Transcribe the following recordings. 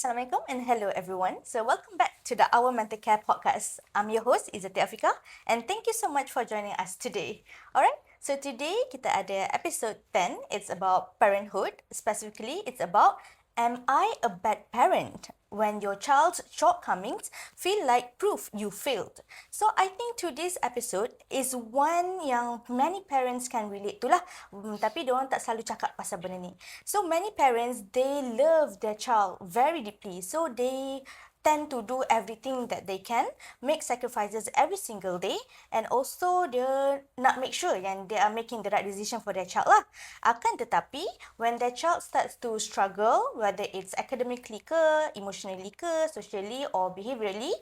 Assalamualaikum and hello everyone. So welcome back to the Our Mental Care podcast. I'm your host Izzati Afika and thank you so much for joining us today. Alright, so today kita ada episode 10. It's about parenthood. Specifically, it's about am I a bad parent? When your child's shortcomings feel like proof you failed. So I think today's episode is one yang many parents can relate to lah. Tapi diorang tak selalu cakap pasal benda ni. So many parents, they love their child very deeply. So they tend to do everything that they can, make sacrifices every single day, and also dia nak make sure yang they are making the right decision for their child lah. Akan tetapi, when their child starts to struggle, whether it's academically ke, emotionally ke, socially or behaviorally,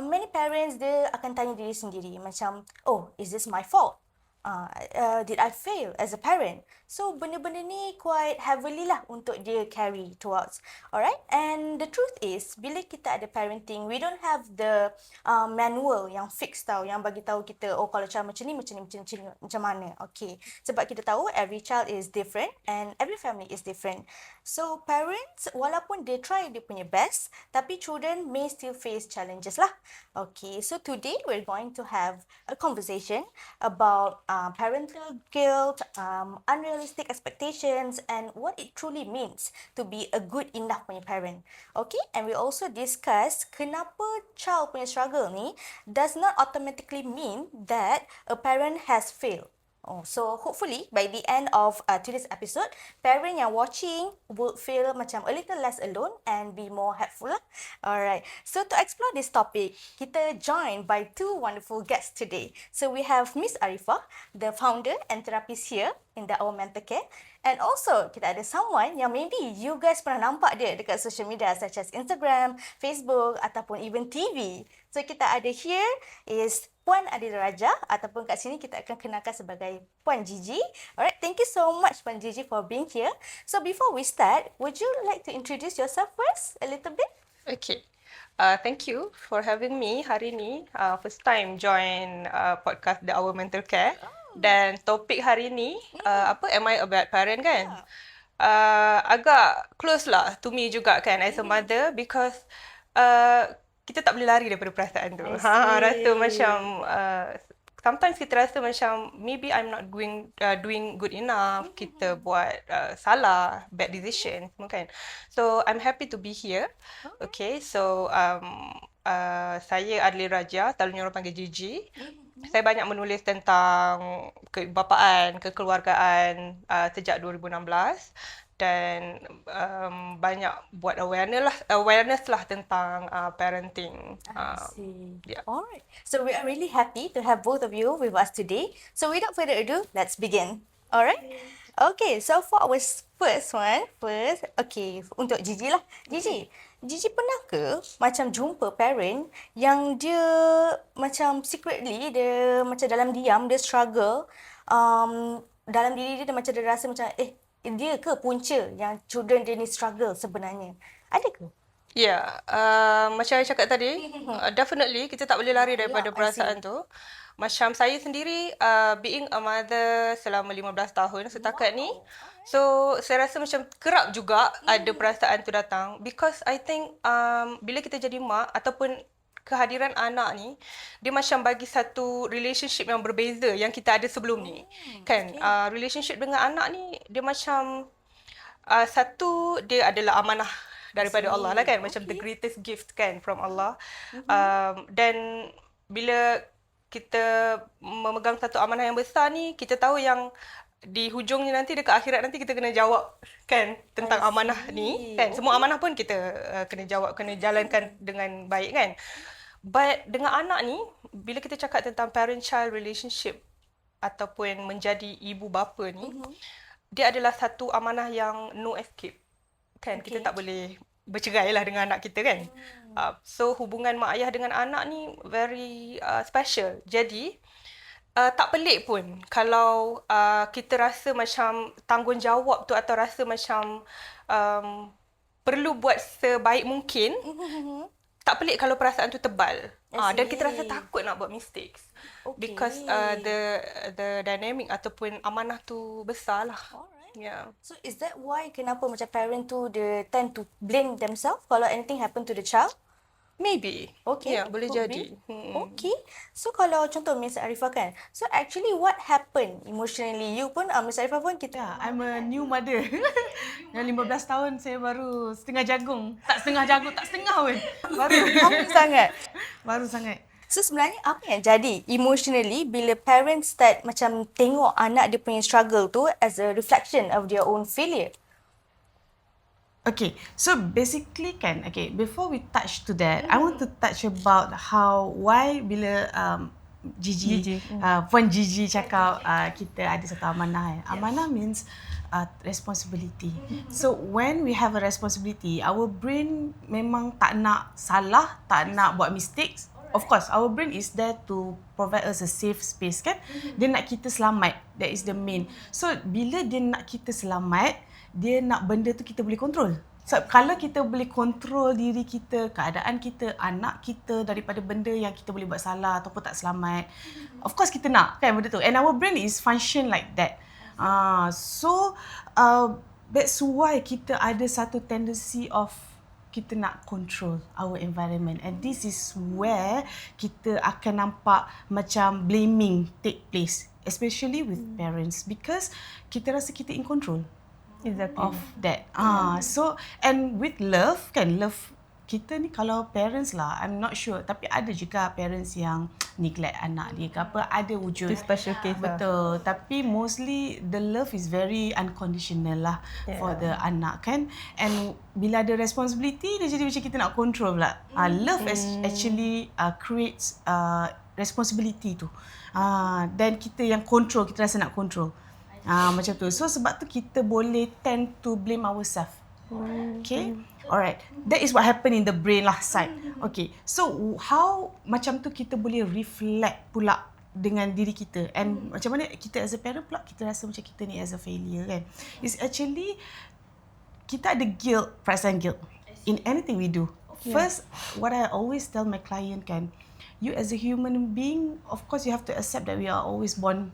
many parents dia akan tanya diri sendiri macam, oh, is this my fault? Did I fail as a parent? So benda-benda ni quite heavily lah untuk dia carry towards. Alright, and the truth is bila kita ada parenting, we don't have the manual yang fix tau, yang bagi tahu kita, oh kalau child macam ni, macam mana. Okay, sebab kita tahu every child is different and every family is different. So parents, walaupun they try dia punya best, tapi children may still face challenges lah. Okay, so today we're going to have a conversation about parental guilt, unrealistic expectations, and what it truly means to be a good enough punya parent. Okay, and we also discuss kenapa child punya struggle ni does not automatically mean that a parent has failed. So hopefully by the end of today's episode, parent yang watching will feel macam a little less alone and be more helpful lah. Alright, so to explore this topic, kita joined by two wonderful guests today. So we have Miss Arifah, the founder and therapist here in the Our Mental Care. And also, kita ada someone yang maybe you guys pernah nampak dia dekat social media such as Instagram, Facebook ataupun even TV. So kita ada here is Puan Adila Raja ataupun kat sini kita akan kenalkan sebagai Puan Gigi. Alright, thank you so much Puan Gigi for being here. So before we start, would you like to introduce yourself first a little bit? Okay. Thank you for having me hari ni. First time join podcast The Our Mental Care. Dan topik hari ni, am I a bad parent kan? Agak close lah to me juga kan as a mother because kita tak boleh lari daripada perasaan tu. Rasa macam sometimes kita rasa macam maybe I'm not doing good enough. Kita buat salah, bad decision semua kan. So I'm happy to be here. Okay, so saya Adila Raja, selalunya orang panggil Gigi. Saya banyak menulis tentang kebapaan, kekeluargaan sejak 2016 dan banyak buat awareness lah tentang parenting. I see. Yeah. Alright. So we are really happy to have both of you with us today. So without further ado, let's begin. Alright? Okay, so for our first one, okay, untuk Gigi lah. Gigi pernah ke macam jumpa parent yang dia macam secretly, dia macam dalam diam, dia struggle, dalam diri dia macam dia rasa macam, dia ke punca yang children dia ni struggle sebenarnya? Ada ke? Ya, macam saya cakap tadi, definitely kita tak boleh lari daripada perasaan tu. Macam saya sendiri, being a mother selama 15 tahun setakat ni, so saya rasa macam kerap juga ada perasaan tu datang because I think bila kita jadi mak ataupun kehadiran anak ni, dia macam bagi satu relationship yang berbeza yang kita ada sebelum ni. Kan, relationship dengan anak ni, dia macam satu, dia adalah amanah daripada Allah lah kan, macam the greatest gift kan from Allah. Dan bila kita memegang satu amanah yang besar ni, kita tahu yang di hujungnya nanti, dekat akhirat nanti kita kena jawab kan tentang amanah ni kan. Semua amanah pun kita kena jawab, kena jalankan dengan baik kan. But dengan anak ni, bila kita cakap tentang parent-child relationship ataupun menjadi ibu bapa ni, dia adalah satu amanah yang no escape kan. Kita tak boleh bercerai lah dengan anak kita kan. So hubungan mak ayah dengan anak ni very special. Jadi tak pelik pun kalau kita rasa macam tanggungjawab tu atau rasa macam perlu buat sebaik mungkin. Tak pelik kalau perasaan tu tebal. Dan kita rasa takut nak buat mistakes. Because the dynamic ataupun amanah tu besar lah. Yeah. So is that why kenapa macam parent tu they tend to blame themselves kalau anything happen to the child? Maybe. Okay, Yeah, boleh could jadi. be. Okay. So kalau contoh Miss Arifah kan. So actually what happened emotionally? You pun Miss Arifah pun kita Yeah, I'm a new mother. Yang 15 tahun saya baru setengah jagung. Tak setengah jagung, tak setengah pun. Baru. happy sangat. Baru sangat. So sebenarnya apa yang jadi emotionally bila parents start macam tengok anak dia punya struggle tu as a reflection of their own failure? Okay, so basically kan, okay, before we touch to that, I want to touch about why bila Gigi. Puan Gigi cakap kita ada satu amanah. Amanah means responsibility. So when we have a responsibility, our brain memang tak nak salah, tak nak buat mistakes. Of course, our brain is there to provide us a safe space kan. Dia nak kita selamat. That is the main. So bila dia nak kita selamat, dia nak benda tu kita boleh kontrol. So, kalau kita boleh kontrol diri kita, keadaan kita, anak kita daripada benda yang kita boleh buat salah ataupun tak selamat, of course kita nak kan benda tu. And our brain is function like that. So, that's why kita ada satu tendency of kita nak control our environment. And this is where kita akan nampak macam blaming take place. Especially with parents. Because kita rasa kita in control. Exactly. Of that. So and with love kan, love kita ni kalau parents lah, I'm not sure, tapi ada juga parents yang neglect anak dia ke apa, ada wujud. Itu special case lah. Betul. Tapi mostly the love is very unconditional lah for the anak kan. And bila ada responsibility, dia jadi macam kita nak control pula. Love actually creates responsibility tu. Dan kita yang control, kita rasa nak control. Macam tu. So sebab tu kita boleh tend to blame ourselves. Okay? Alright. That is what happen in the brain lah side. Okay. So how macam tu kita boleh reflect pula dengan diri kita. And macam mana kita as a parent pula kita rasa macam kita ni as a failure kan. It's actually kita ada guilt, perasaan guilt in anything we do. First, what I always tell my client kan, you as a human being, of course you have to accept that we are always born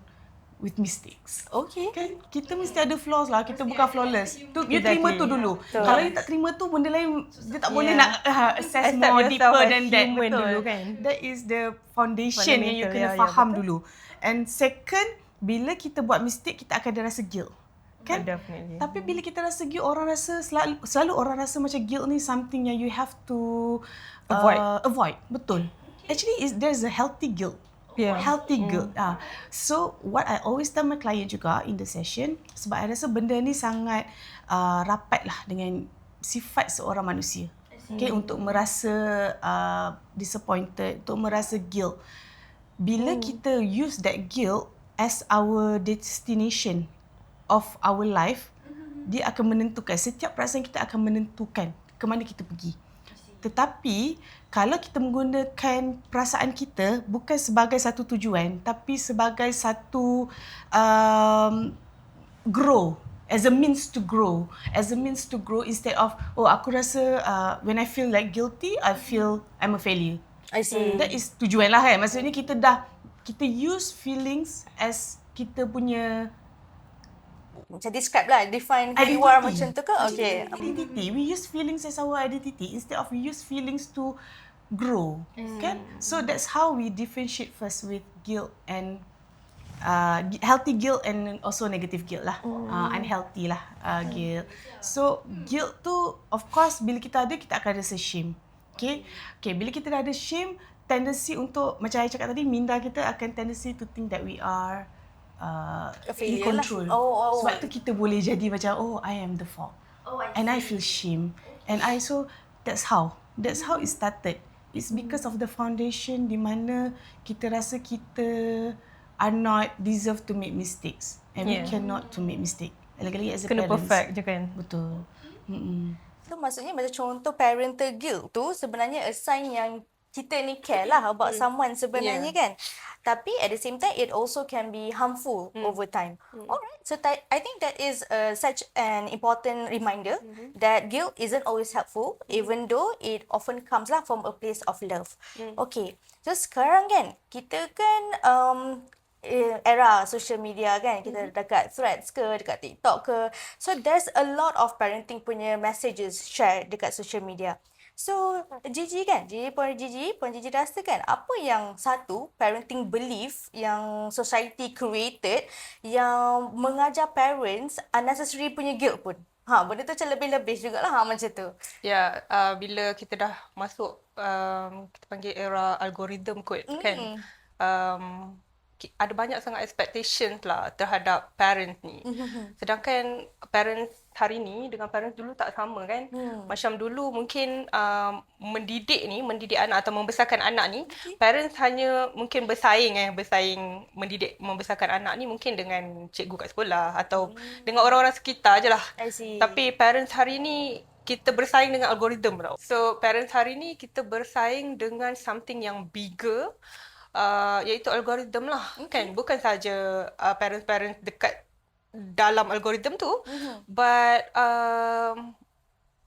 with mistakes. Okay. Kan kita mesti ada flaws lah. Kita bukan flawless. Tu you terima tu dulu. Kalau you tak terima tu, benda lain dia tak boleh nak assess Accept more yourself deeper as than that. human Betul. dulu kan. That is the foundation yang you Fundamental, kena faham dulu. And second, bila kita buat mistake, kita akan ada rasa guilt. Kan? Definitely. Tapi bila kita rasa guilt, orang rasa selalu orang rasa macam guilt ni something yang you have to avoid. Betul. Actually, there's a healthy guilt. Yeah. Healthy guilt. So, what I always tell my client juga in the session, sebab I rasa benda ni sangat rapat lah dengan sifat seorang manusia. Okay, untuk merasa disappointed, untuk merasa guilt. Bila kita use that guilt as our destination of our life, dia akan menentukan, setiap perasaan kita akan menentukan ke mana kita pergi. Tetapi, kalau kita menggunakan perasaan kita bukan sebagai satu tujuan, tapi sebagai satu grow, as a means to grow. As a means to grow instead of, aku rasa when I feel like guilty, I feel I'm a failure. I see. That is tujuan lah kan. Maksudnya kita use feelings as kita punya Macam describe lah, define who you are macam tu ke? Okay. Identity. We use feelings as our identity instead of we use feelings to grow. Kan? So that's how we differentiate first with guilt and healthy guilt and also negative guilt lah. Unhealthy lah guilt. So guilt tu of course bila kita ada, kita akan rasa shame. Okay, bila kita dah ada shame, tendency untuk, macam saya cakap tadi, minda kita akan tendency to think that we are in control. Sebab tu kita boleh jadi macam, I am the fault. And I feel shame. And that's how it started. It's because of the foundation di mana kita rasa kita are not deserve to make mistakes. And we cannot to make mistake. Lagi-lagi as a Kena parents. perfect je kan. Betul. So maksudnya macam contoh parental guilt tu sebenarnya a sign yang kita ni care lah about someone sebenarnya kan. Tapi at the same time, it also can be harmful over time. Alright, so I think that is such an important reminder that guilt isn't always helpful, even though it often comes lah from a place of love. Okay, so sekarang kan, kita kan era social media kan, kita dekat Threads ke, dekat TikTok ke. So there's a lot of parenting punya messages share dekat social media. So Gigi kan, Puan Gigi rasa kan apa yang satu parenting belief yang society created yang mengajar parents unnecessary punya guilt pun. Benda tu macam lebih-lebih jugalah macam tu. Ya, bila kita dah masuk kita panggil era algoritma kot kan. Ada banyak sangat expectations lah terhadap parents ni. Sedangkan parents hari ni dengan parents dulu tak sama kan. Macam dulu mungkin mendidik anak atau membesarkan anak ni, parents hanya mungkin bersaing membesarkan anak ni mungkin dengan cikgu kat sekolah atau dengan orang-orang sekitar je lah. I see. Tapi parents hari ni kita bersaing dengan algoritma tau. So parents hari ni kita bersaing dengan something yang bigger, iaitu algoritma lah kan. Bukan saja parents-parents dekat dalam algoritma tu, but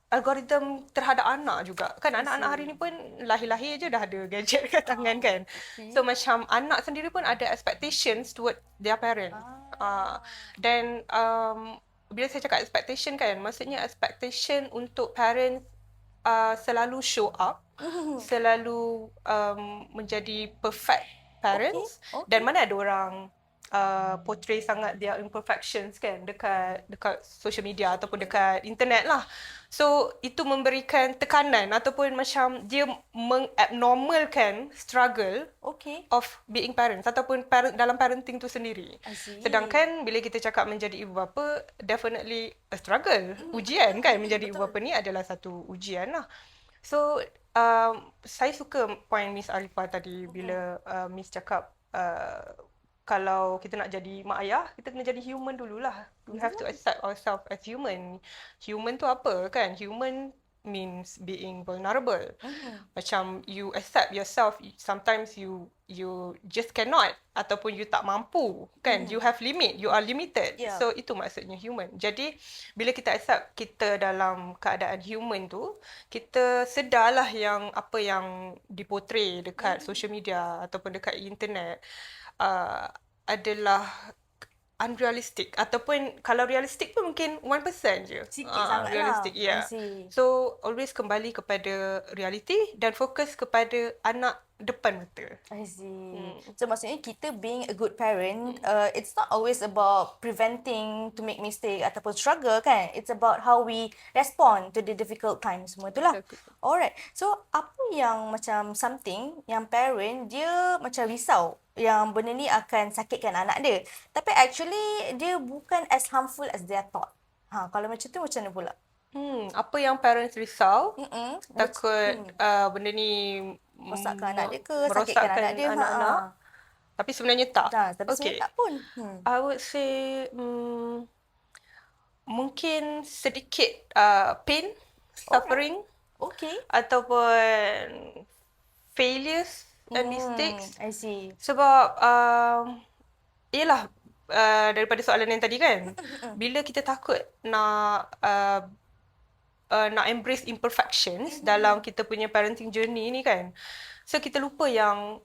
algoritma terhadap anak juga kan. Anak-anak hari ni pun lahir-lahir je dah ada gadget kat tangan kan. So macam anak sendiri pun ada expectations toward their parent. Dan bila saya cakap expectation kan, maksudnya expectation untuk parents selalu show up, selalu menjadi perfect parents. Dan mana ada orang portray sangat their imperfections kan dekat social media ataupun dekat internet lah. So itu memberikan tekanan ataupun macam dia mengabnormalkan struggle of being parents ataupun dalam parenting tu sendiri. Sedangkan bila kita cakap menjadi ibu bapa, definitely a struggle, ujian kan. Menjadi ibu bapa ni adalah satu ujian lah. So saya suka point Miss Arifah tadi bila Miss cakap kalau kita nak jadi mak ayah, kita kena jadi human dululah. We have to accept ourselves as human. Human tu apa kan? Human means being vulnerable. Macam you accept yourself, sometimes you just cannot ataupun you tak mampu kan. You have limit, you are limited. So itu maksudnya human. Jadi bila kita accept kita dalam keadaan human tu, kita sedarlah yang apa yang diportray dekat social media ataupun dekat internet adalah unrealistic ataupun kalau realistic pun mungkin 1% je. Sikit sangat realistic, lah. So always kembali kepada reality dan fokus kepada anak depan mata. I see. So maksudnya kita being a good parent, it's not always about preventing to make mistake ataupun struggle kan. It's about how we respond to the difficult times semua itulah. Alright. So apa yang macam something yang parent dia macam risau yang benda ni akan sakitkan anak dia. Tapi actually dia bukan as harmful as they thought. Kalau macam tu macam mana pula? Apa yang parents risau, takut benda ni merosakkan anak dia ke, sakitkan anak dia. Anak-anak. Tapi sebenarnya tak. Tapi sebenarnya tak pun. I would say mungkin sedikit pain, suffering. Ataupun failures and mistakes. I see. Sebab yelah daripada soalan yang tadi kan, bila kita takut nak embrace imperfections dalam kita punya parenting journey ni kan, so kita lupa yang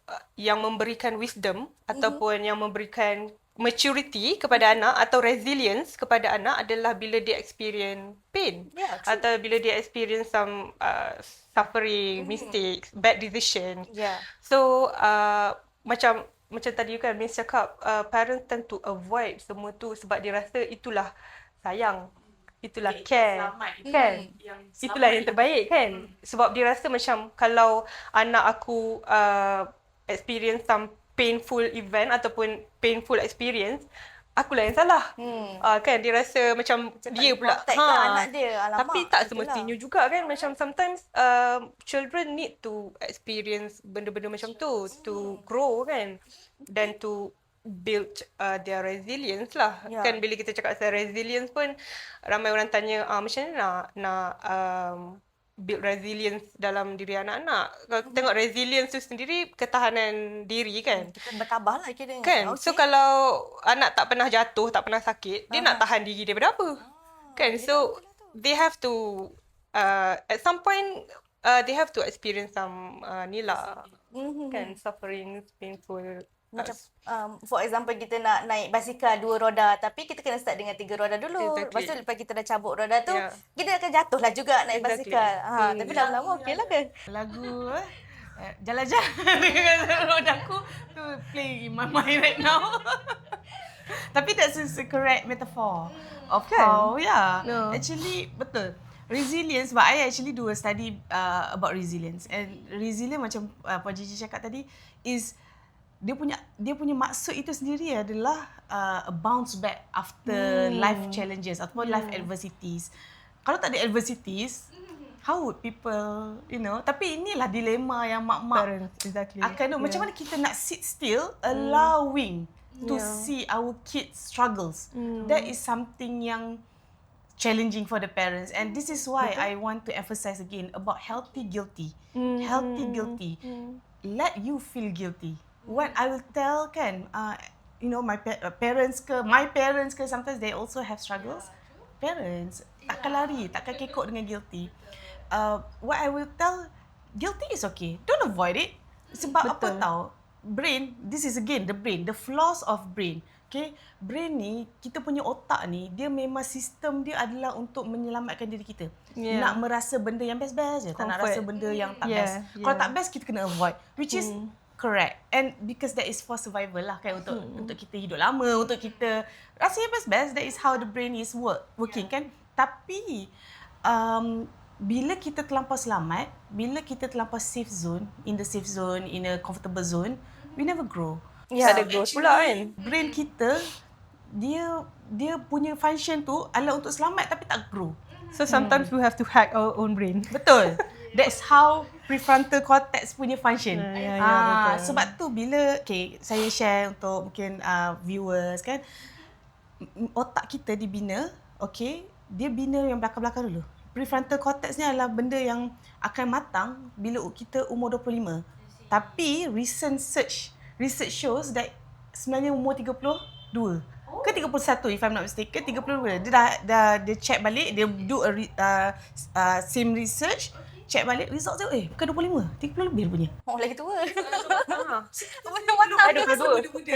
memberikan wisdom ataupun yang memberikan maturity kepada anak atau resilience kepada anak adalah bila dia experience pain, atau bila dia experience some suffering, mistakes, bad decision. So macam tadi kan Miss cakap, parents tend to avoid semua tu sebab dia rasa itulah sayang, itulah care kan, itulah yang terbaik kan. Sebab dia rasa macam kalau anak aku experience some painful event ataupun painful experience, akulah yang salah. Kan dia rasa macam dia pula anak dia. Alamak, tapi tak semestinya juga kan. Macam sometimes children need to experience benda-benda macam tu to grow kan, dan to build their resilience lah. Kan bila kita cakap pasal resilience pun ramai orang tanya macam mana nak build resilience dalam diri anak-anak. Kalau tengok resilience tu sendiri ketahanan diri kan. Kita bertabah lah kira. Kan? So kalau anak tak pernah jatuh, tak pernah sakit, dia nak tahan diri daripada apa? Kan? So they have to at some point they have to experience some ni lah. Kan? Suffering, painful Macam for example kita nak naik basikal 2 roda tapi kita kena start dengan 3 roda dulu. Exactly. Lepas tu lepas kita dah cabut roda tu, Yeah. kita akan jatuh lah juga naik Exactly. basikal. Tapi lama-lama okey lah ke? Lagu jalan-jalan dengan rodaku tu playing in my mind right now. Tapi that's a correct metaphor of how, No. actually betul. Resilience, but I actually do a study about resilience. And resilience macam Puan Gigi cakap tadi is dia punya maksud itu sendiri adalah a bounce back after life challenges ataupun life adversities. Kalau tak ada adversities, how would people, tapi inilah dilema yang mak-mak Parents, exactly. akan macam mana kita nak sit still allowing to see our kids struggles. That is something yang challenging for the parents, and this is why I want to emphasize again about healthy guilty. Healthy guilty. Let you feel guilty. What I will tell my parents ke sometimes they also have struggles. Parents takkan lari, takkan kekok dengan guilty. What I will tell, guilty is okay. Don't avoid it. Sebab apa tahu? Brain, this is again the brain, the flaws of brain. Okay, brain ni, kita punya otak ni, dia memang sistem dia adalah untuk menyelamatkan diri kita. Nak merasa benda yang best-best je, tak nak rasa benda yang tak best. Kalau tak best, kita kena avoid, which is correct. And because that is for survival lah kan, untuk kita hidup lama, untuk kita rasa yang best-best, that is how the brain is working kan. Tapi, bila kita terlampau selamat, bila kita terlampau safe zone, in a comfortable zone, we never grow. Ada growth pula kan. Brain kita, dia punya function tu adalah untuk selamat tapi tak grow. So sometimes we have to hack our own brain. Betul. That's how prefrontal cortex punya function. betul. Sebab tu bila saya share untuk mungkin viewers kan, otak kita dibina, dia bina yang belakang-belakang dulu. Prefrontal cortex ni adalah benda yang akan matang bila kita umur 25. Tapi recent research shows that sebenarnya umur 32 ke 31 if I'm not mistaken, 32 dia check balik, dia do a same research, check balik result dia bukan 25, 30 lebih dia punya. Lagi tua. Ada 22.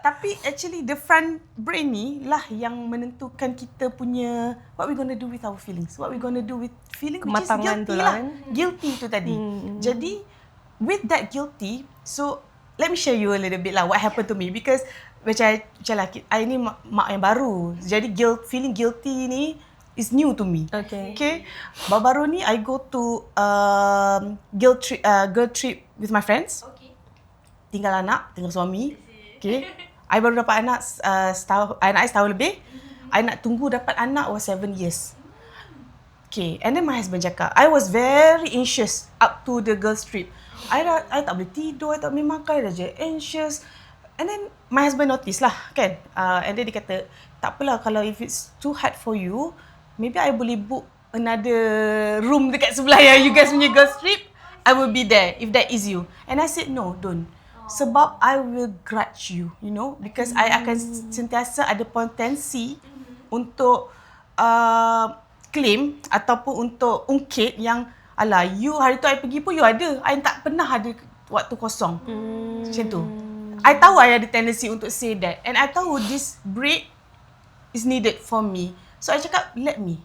Tapi actually the front brain ni lah yang menentukan kita punya what we gonna do with our feelings, what we gonna do with feeling, which is Kematangan guilty tu lah. lah kan. Guilty tu tadi. Jadi with that guilty, so let me share you a little bit lah what happened to me, because macam lah, I ni mak yang baru. Jadi feeling guilty ni is new to me. Okay. Baru-baru ni I go to girl trip with my friends. Tinggal anak, tinggal suami. Okay. I baru dapat anak setahun lebih. I nak tunggu dapat anak was 7 years. Okay. And then my husband cakap, I was very anxious up to the girls trip. I tak boleh tidur, I tak boleh makan, I dah anxious. And then my husband notice lah kan. And then dia kata, tak apalah kalau if it's too hard for you, maybe I boleh book another room dekat sebelah yang you guys punya girls trip. I will be there if that is you. And I said, no, don't. Sebab I will grudge you, because I akan sentiasa ada potensi untuk claim ataupun untuk ungkit yang alah, you hari tu I pergi pun you ada. I tak pernah ada waktu kosong. Macam tu. I tahu I ada tendency untuk say that. And I tahu this break is needed for me. So I cakap, let me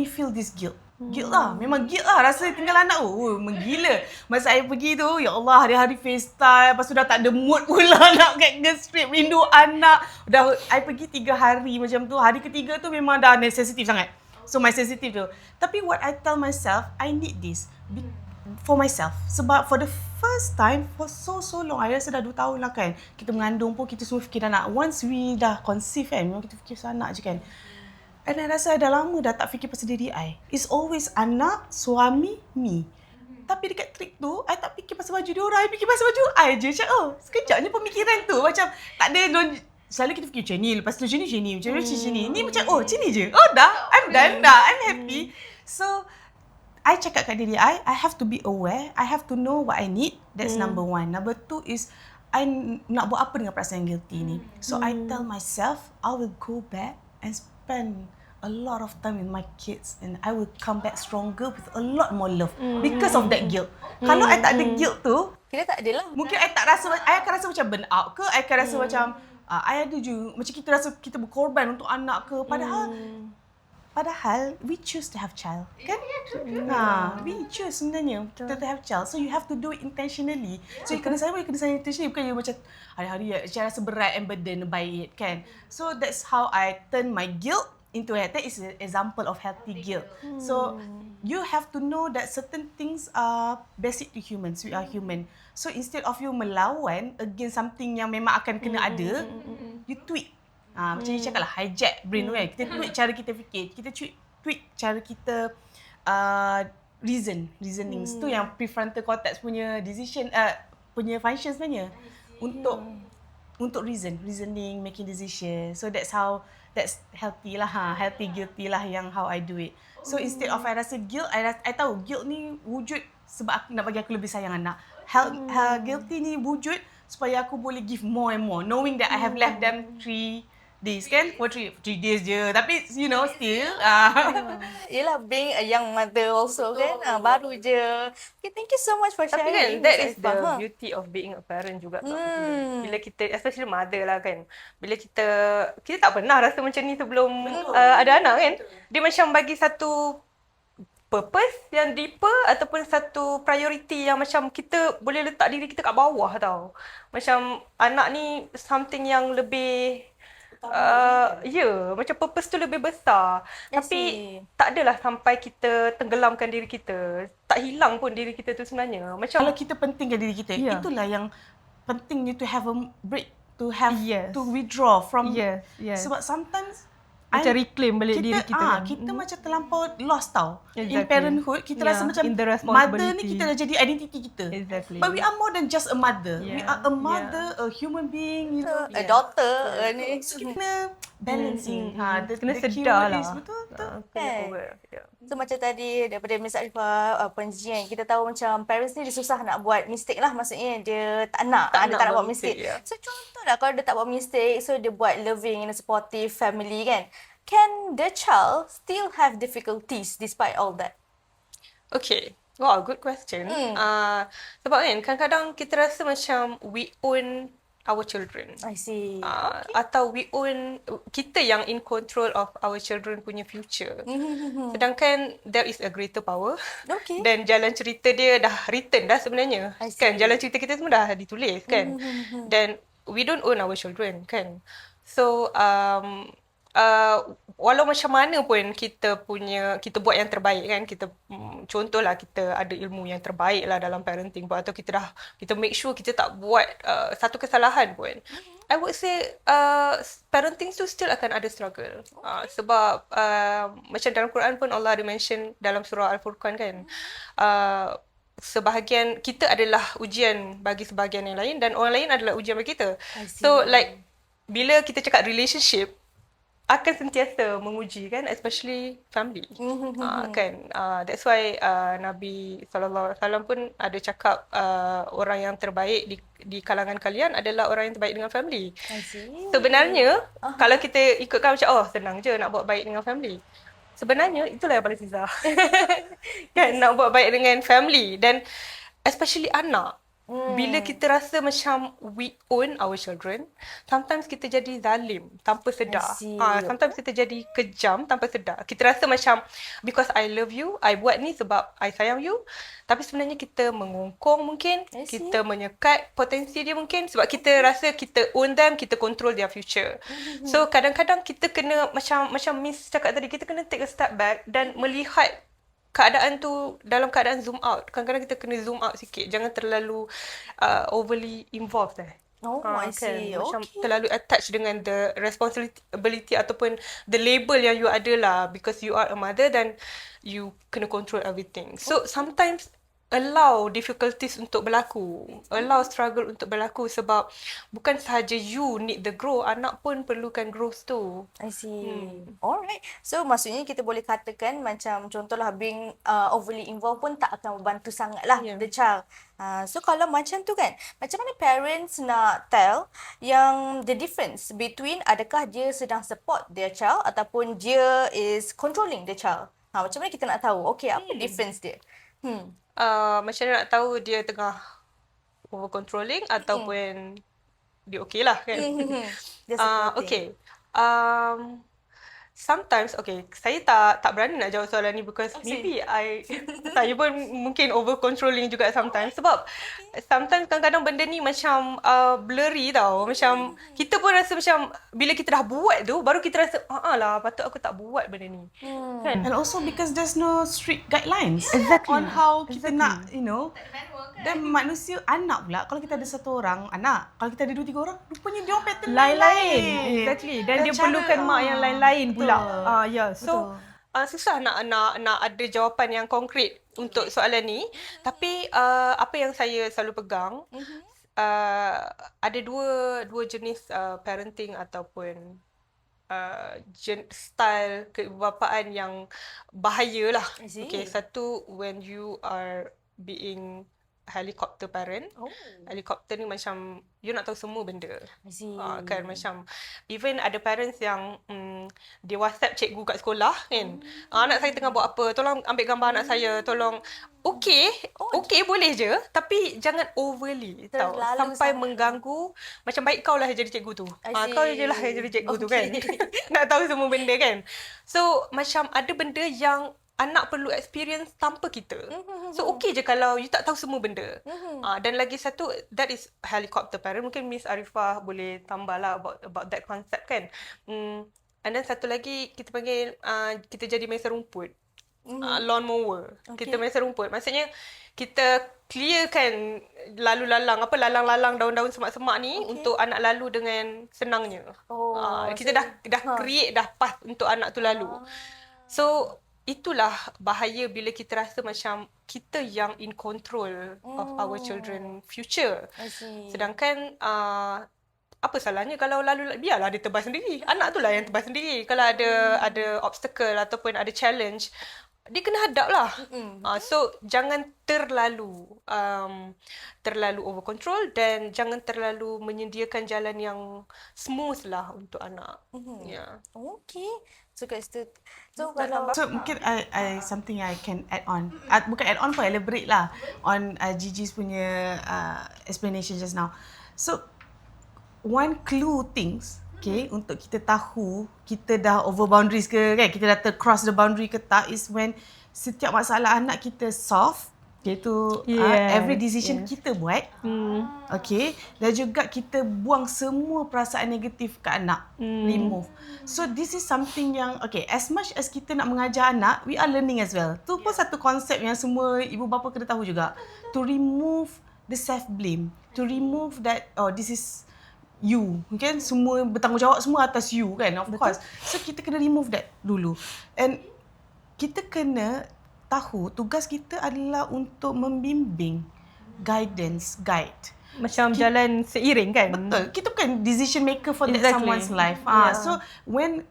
feel this guilt. Guilt lah. Memang guilt lah. Rasa tinggal anak tu. Menggila. Masa I pergi tu, ya Allah, hari-hari FaceTime. Lepas tu dah tak ada mood pula nak get girls trip. Rindu anak. Dah I pergi 3 hari macam tu. Hari ketiga tu memang dah sensitif sangat. So my sensitive tu. Tapi what I tell myself, I need this for myself. Sebab for the first time, for so long, I rasa dah 2 tahun lah kan. Kita mengandung pun, kita semua fikir anak. Once we dah conceive kan, memang kita fikir pasal anak je kan. And I rasa dah lama dah tak fikir pasal diri I. It's always anak, suami, me. Tapi dekat trip tu, I tak fikir pasal baju diorang. I fikir pasal baju I je. Macam, sekejapnya pemikiran tu. Macam, tak ada, selalu kita fikir macam ni, lepas tu macam ni, macam ni. Ni macam, macam ni je. Oh dah, I'm done dah, I'm happy. So, I cakap kat diri I have to be aware, I have to know what I need. That's number 1. Number 2 is, I nak buat apa dengan perasaan guilty ni. So, I tell myself, I will go back and spend a lot of time with my kids and I will come back stronger with a lot more love because of that guilt. Kalau I tak ada guilt tu, Kita tak ada lah. mungkin I akan rasa macam burn out ke, I akan rasa macam I ada je macam kita rasa kita berkorban untuk anak ke, padahal we choose to have child, kan? We choose sebenarnya to have child. So you have to do it intentionally. So you kena sayang intentionally, bukan you macam hari-hari saya rasa berat and burden by it, kan? So that's how I turn my guilt into it. That is an example of healthy guilt. So you have to know that certain things are basic to humans. We are human. So instead of you melawan against something yang memang akan kena ada, you tweak. Macam you cakap lah, hijack brain tu kan. Kita tweak cara kita fikir. Kita tweak cara kita reasoning. Tu yang prefrontal cortex punya punya function sebenarnya. Untuk reasoning, making decision. So that's healthy lah. Healthy guilty lah yang how I do it. So instead of I rasa guilt, I tahu guilt ni wujud sebab aku nak bagi aku lebih sayang anak. Guilty ni wujud supaya aku boleh give more and more, knowing that I have left them 3 days, kan? For 3 days je. Tapi, you know, still. Yelah, being a young mother also kan. Baru je. Okay, thank you so much for Tapi sharing. kan, that is the beauty of being a parent juga. Bila kita, especially mother lah kan. Bila kita tak pernah rasa macam ni sebelum ada anak kan. Dia macam bagi satu purpose yang deeper ataupun satu priority yang macam kita boleh letak diri kita kat bawah tau. Macam anak ni something yang lebih macam purpose tu lebih besar. Tapi tak adalah sampai kita tenggelamkan diri kita. Tak hilang pun diri kita tu sebenarnya. Macam Kalau kita pentingkan diri kita, itulah yang penting you to have a break, to have to withdraw from. Sebab sometimes macam reclaim balik diri kita kan. Kita macam terlampau lost tau. In parenthood, kita rasa macam in the mother ni kita dah jadi identity kita. But we are more than just a mother. We are a mother, a human being, you know. A daughter ni. So kita kena balancing. Kena sedar lah. Betul. So macam tadi daripada Miss Arifah pengajian, kita tahu macam parents ni dia susah nak buat mistake lah. Maksudnya dia tak nak buat mistake. So contohlah kalau dia tak buat mistake, so dia buat loving and supportive family kan. Can the child still have difficulties despite all that? Okay. Wow, good question. Sebab kan kadang-kadang kita rasa macam we own our children. I see. Atau we own, kita yang in control of our children punya future. Sedangkan there is a greater power. Okay. Dan jalan cerita dia dah written dah sebenarnya. Kan jalan cerita kita semua dah ditulis kan. Dan we don't own our children kan. So walau macam mana pun kita buat yang terbaik kan, kita contohlah kita ada ilmu yang terbaik lah dalam parenting pun, atau kita make sure kita tak buat satu kesalahan pun, I would say parenting tu still akan ada struggle. Sebab macam dalam Quran pun Allah ada mention dalam surah Al-Furqan kan, sebahagian kita adalah ujian bagi sebahagian yang lain dan orang lain adalah ujian bagi kita. So like bila kita cakap relationship akan sentiasa menguji kan, especially family. Kan that's why Nabi SAW pun ada cakap orang yang terbaik di kalangan kalian adalah orang yang terbaik dengan family. Sebenarnya kalau kita ikutkan macam senang je nak buat baik dengan family, sebenarnya itulah yang paling susah. Kan nak buat baik dengan family dan especially anak. Bila kita rasa macam we own our children, sometimes kita jadi zalim tanpa sedar. Sometimes kita jadi kejam tanpa sedar. Kita rasa macam because I love you, I buat ni sebab I sayang you. Tapi sebenarnya kita mengongkong mungkin, kita menyekat potensi dia mungkin sebab kita rasa kita own them, kita control their future. So kadang-kadang kita kena macam Miss cakap tadi, kita kena take a step back dan melihat keadaan tu dalam keadaan zoom out. Kadang-kadang kita kena zoom out sikit. Jangan terlalu overly involved I see. Kan? Macam terlalu attached dengan the responsibility ataupun the label yang you ada lah. Because you are a mother dan you kena control everything. So sometimes allow difficulties untuk berlaku, allow struggle untuk berlaku, sebab bukan sahaja you need the growth, anak pun perlukan growth tu. I see. Alright. So maksudnya kita boleh katakan macam contohlah being overly involved pun tak akan membantu sangat lah Yeah. the child. So kalau macam tu kan, macam mana parents nak tell yang the difference between adakah dia sedang support their child ataupun dia is controlling the child. Macam mana kita nak tahu? Okay, apa difference dia? Macam mana nak tahu dia tengah over controlling ataupun dia okey lah kan. Dia supporting. Okay. Sometimes, okay, saya tak berani nak jawab soalan ni because maybe saya pun mungkin over controlling juga sometimes. Sebab sometimes kadang-kadang benda ni macam blurry tau. Macam kita pun rasa macam bila kita dah buat tu, baru kita rasa lah patut aku tak buat benda ni. Kan? And also because there's no strict guidelines Exactly. on how kita nak, you know. Dan manusia anak pula, kalau kita ada satu orang anak, kalau kita ada 2-3 orang, rupanya dia orang pattern lain-lain. Exactly. Dan dia cara- perlukan mak yang lain-lain pula. So susah nak ada jawapan yang konkret untuk soalan ni. Tapi apa yang saya selalu pegang, ada dua jenis parenting ataupun style keibubapaan yang bahaya lah. I see. Okay, satu, when you are being helicopter parent. Helicopter ni macam you nak tahu semua benda. I see. Kan macam even ada parents yang dia WhatsApp cikgu kat sekolah kan. Anak saya tengah buat apa? Tolong ambil gambar anak saya. Tolong. Okey boleh je, tapi jangan overly tahu Terlalu sampai sangat. mengganggu. Macam baik kau lah yang jadi cikgu tu. I Kau see. je lah yang jadi cikgu tu kan. Okay. Nak tahu semua benda kan. So macam ada benda yang anak perlu experience tanpa kita. So okey je kalau you tak tahu semua benda. Dan lagi satu, that is helicopter parent. Mungkin Miss Arifah boleh tambah lah about that concept kan. And then satu lagi kita panggil kita jadi main serumput. Lawn mower. Kita main serumput. Maksudnya kita clearkan lalang-lalang daun-daun semak-semak ni untuk anak lalu dengan senangnya. Kita dah create dah path untuk anak tu lalu. So itulah bahaya bila kita rasa macam kita yang in control of our children future. I see. Sedangkan apa salahnya kalau lalu biarlah dia tebas sendiri. Anak tu lah yang tebas sendiri. Kalau ada obstacle ataupun ada challenge, dia kena hadap lah. So jangan terlalu over control dan jangan terlalu menyediakan jalan yang smooth lah untuk anak. Yeah. Okay. So kat situ. So kalau So mungkin I something I can add on. Bukan add on pun, elaborate lah on Gigi's punya explanation just now. So one clue things, okay, untuk kita tahu kita dah over boundaries ke kan, kita dah cross the boundary ke tak, is when setiap masalah anak kita solve, iaitu every decision kita buat, okay, dan juga kita buang semua perasaan negatif ke anak, remove. So this is something yang, okay, as much as kita nak mengajar anak, we are learning as well. Tu pun satu konsep yang semua ibu bapa kena tahu juga. To remove the self-blame, to remove that, this is you, kan, semua bertanggungjawab semua atas you kan, of course. So kita kena remove that dulu. And kita kena tahu tugas kita adalah untuk membimbing, guide. Macam jalan seiring kan. Betul. Kita bukan decision maker for that Exactly. someone's life. Yeah. So when,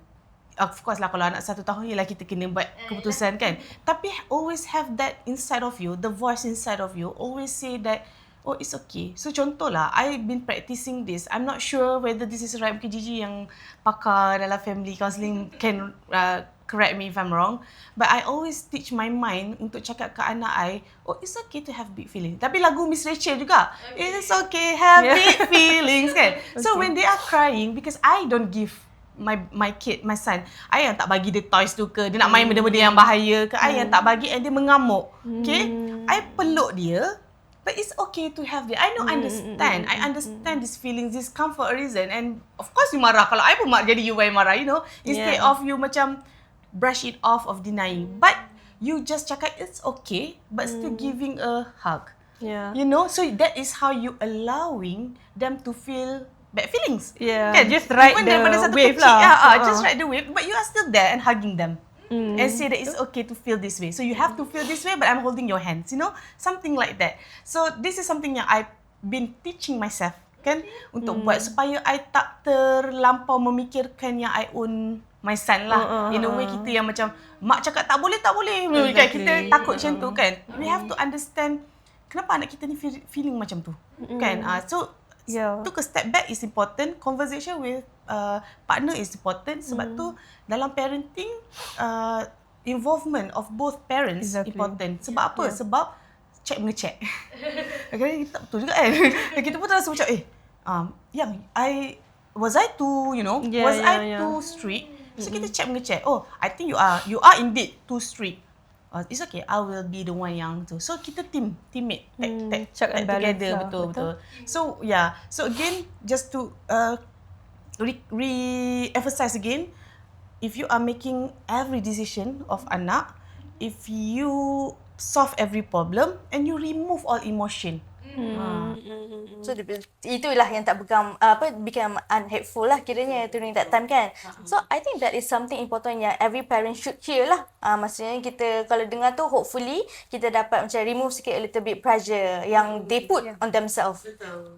of course lah, kalau anak 1 tahun ialah kita kena buat keputusan kan. Tapi always have that inside of you, the voice inside of you always say that, oh, it's okay. So contohlah, I've been practicing this. I'm not sure whether this is right. Mungkin Gigi yang pakar dalam family counselling can correct me if I'm wrong. But I always teach my mind untuk cakap ke anak I, oh, it's okay to have big feelings. Tapi lagu Miss Rachel juga. It's okay have big feelings kan. So when they are crying, because I don't give my kid, my son, I yang tak bagi dia toys tu ke, dia nak main benda-benda yang bahaya ke, I yang tak bagi, and dia mengamuk. Okay? I peluk dia. But it's okay to have that. I understand. I understand these feelings. This come for a reason. And of course you marah. Kalau I pun jadi you yang marah, you know. Instead of you macam brush it off of denying. But you just cakap it's okay, but still giving a hug. Yeah. You know, so that is how you allowing them to feel bad feelings. Yeah. Kan? Just ride Even the daripada satu wave kecil, lah. just ride the wave. But you are still there and hugging them. and say that it's okay to feel this way. So you have to feel this way, but I'm holding your hands, something like that. So this is something yang I've been teaching myself, kan, untuk buat supaya I tak terlampau memikirkan yang I own my son lah. In a way kita yang macam mak cakap tak boleh, kan, kita takut macam tu, kan. We have to understand kenapa anak kita ni feeling macam tu, kan. So took a step back is important. Conversation with partner is important. Sebab tu dalam parenting, involvement of both parents important. Sebab apa? Sebab check mengecek. Okay, kita betul juga kan. Kita pun terasa macam yang was I too, was I too strict? So kita check mengecek. Oh, I think you are indeed too strict. It's okay, I will be the one yang tu. So kita teammate, check and balance together, lah. betul. So so again, just to re-emphasize again, if you are making every decision of anak, if you solve every problem and you remove all emotion. So itulah yang tak become unhelpful lah kiranya during that time, kan. So I think that is something important yang every parent should hear lah. Maksudnya kita kalau dengar tu, hopefully kita dapat macam remove sikit a little bit pressure yang they put on themselves.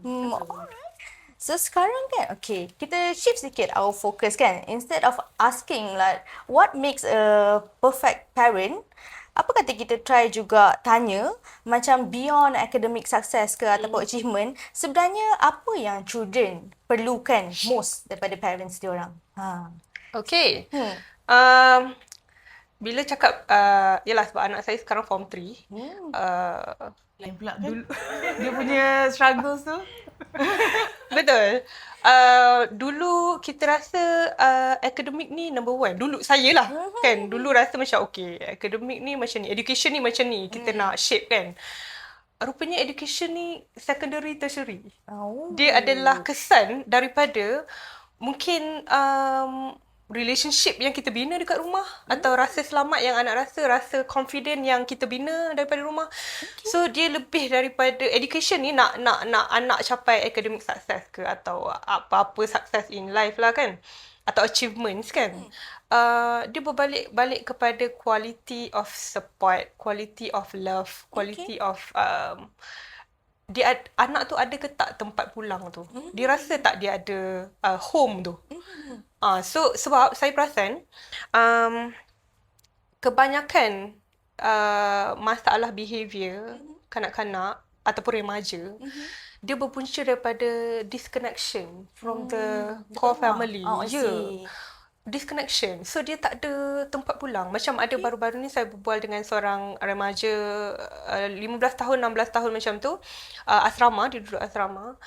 Alright. So sekarang kan, okay, kita shift sikit our focus, kan. Instead of asking like what makes a perfect parent, apa kata kita try juga tanya macam beyond academic success ke ataupun achievement, sebenarnya apa yang children perlukan most daripada parents diorang? Okay. Bila cakap, yelah sebab anak saya sekarang form 3. Lain pula dulu dia punya struggles tu. Betul. Dulu kita rasa akademik ni number one. Dulu saya lah kan. Dulu rasa macam okay, akademik ni macam ni, education ni macam ni. Kita nak shape, kan. Rupanya education ni secondary, tertiary. Dia adalah kesan daripada mungkin relationship yang kita bina dekat rumah, atau rasa selamat yang anak rasa confident yang kita bina daripada rumah. So dia lebih daripada education ni nak anak capai academic success ke atau apa-apa success in life lah, kan, atau achievements, kan. Dia berbalik kepada quality of support, quality of love, quality of anak tu ada ke tak tempat pulang tu. Dia rasa tak dia ada home tu. So sebab saya perasan kebanyakan masalah behaviour kanak-kanak ataupun remaja, dia berpunca daripada disconnection from the core family. Disconnection. So dia tak ada tempat pulang. Macam ada baru-baru ni saya berbual dengan seorang remaja 15 tahun, 16 tahun macam tu. Asrama, dia duduk asrama.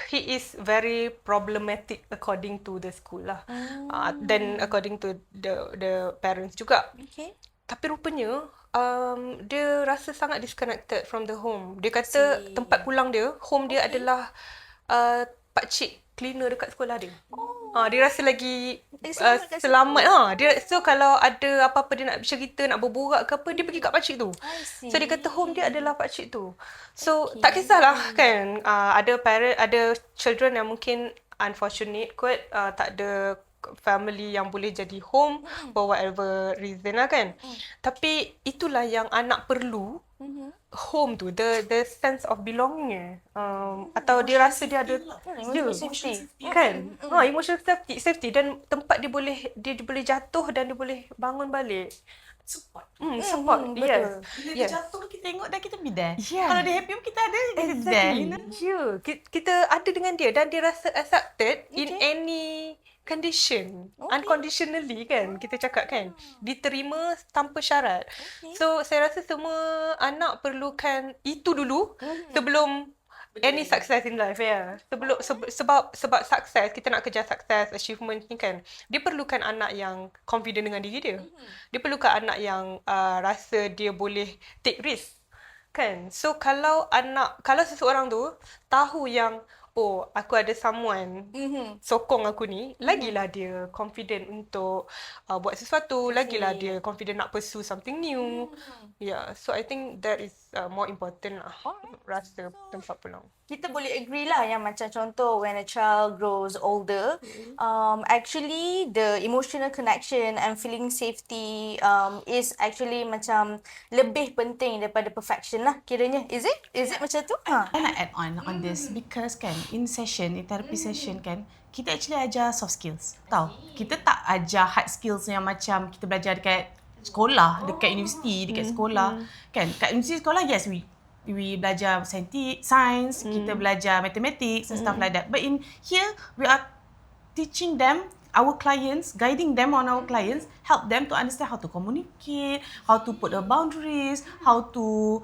He is very problematic according to the school lah. Then according to the parents juga. Okay. Tapi rupanya dia rasa sangat disconnected from the home. Dia kata tempat pulang dia, home dia adalah pakcik cleaner dekat sekolah dia. Dia rasa lagi selamat. So kalau ada apa-apa dia nak cerita, nak berborak ke apa, dia pergi kat pakcik tu. So dia kata home dia adalah pakcik tu. So tak kisahlah, kan. Ada children yang mungkin unfortunate kot, tak ada family yang boleh jadi home for whatever reason lah, kan. Tapi itulah yang anak perlu. Home tu, the sense of belonging, atau dia rasa dia ada safety, kan, emotional safety, dan tempat dia boleh jatuh dan dia boleh bangun balik. Support. Yes. Bila dia jatuh, kita tengok dan kita be there. Yeah. Kalau dia happy pun kita ada, kita be there. Kita ada dengan dia dan dia rasa accepted in any condition, unconditionally, kan, kita cakap, kan, diterima tanpa syarat. So saya rasa semua anak perlukan itu dulu sebelum any success in life, ya. Sebab success, kita nak kejar success, achievement ni, kan, dia perlukan anak yang confident dengan diri dia. Dia perlukan anak yang rasa dia boleh take risk, kan. So kalau seseorang tu tahu yang aku ada someone sokong aku ni, lagilah dia confident untuk buat sesuatu, lagilah dia confident nak pursue something new. So I think that is more important lah, rasa tempat pulang. kita boleh agree lah yang macam contoh when a child grows older, actually the emotional connection and feeling safety is actually macam lebih penting daripada perfection lah kiranya. Is it macam tu? I nak add on this because kan in therapy session kan, kita actually ajar soft skills. Tahu? Kita tak ajar hard skills yang macam kita belajar dekat sekolah, dekat universiti, dekat sekolah. Kan? Kat universiti sekolah, yes, we belajar science, kita belajar mathematics and stuff like that. But in here, we are teaching them, our clients, guiding them on our clients, help them to understand how to communicate, how to put the boundaries, how to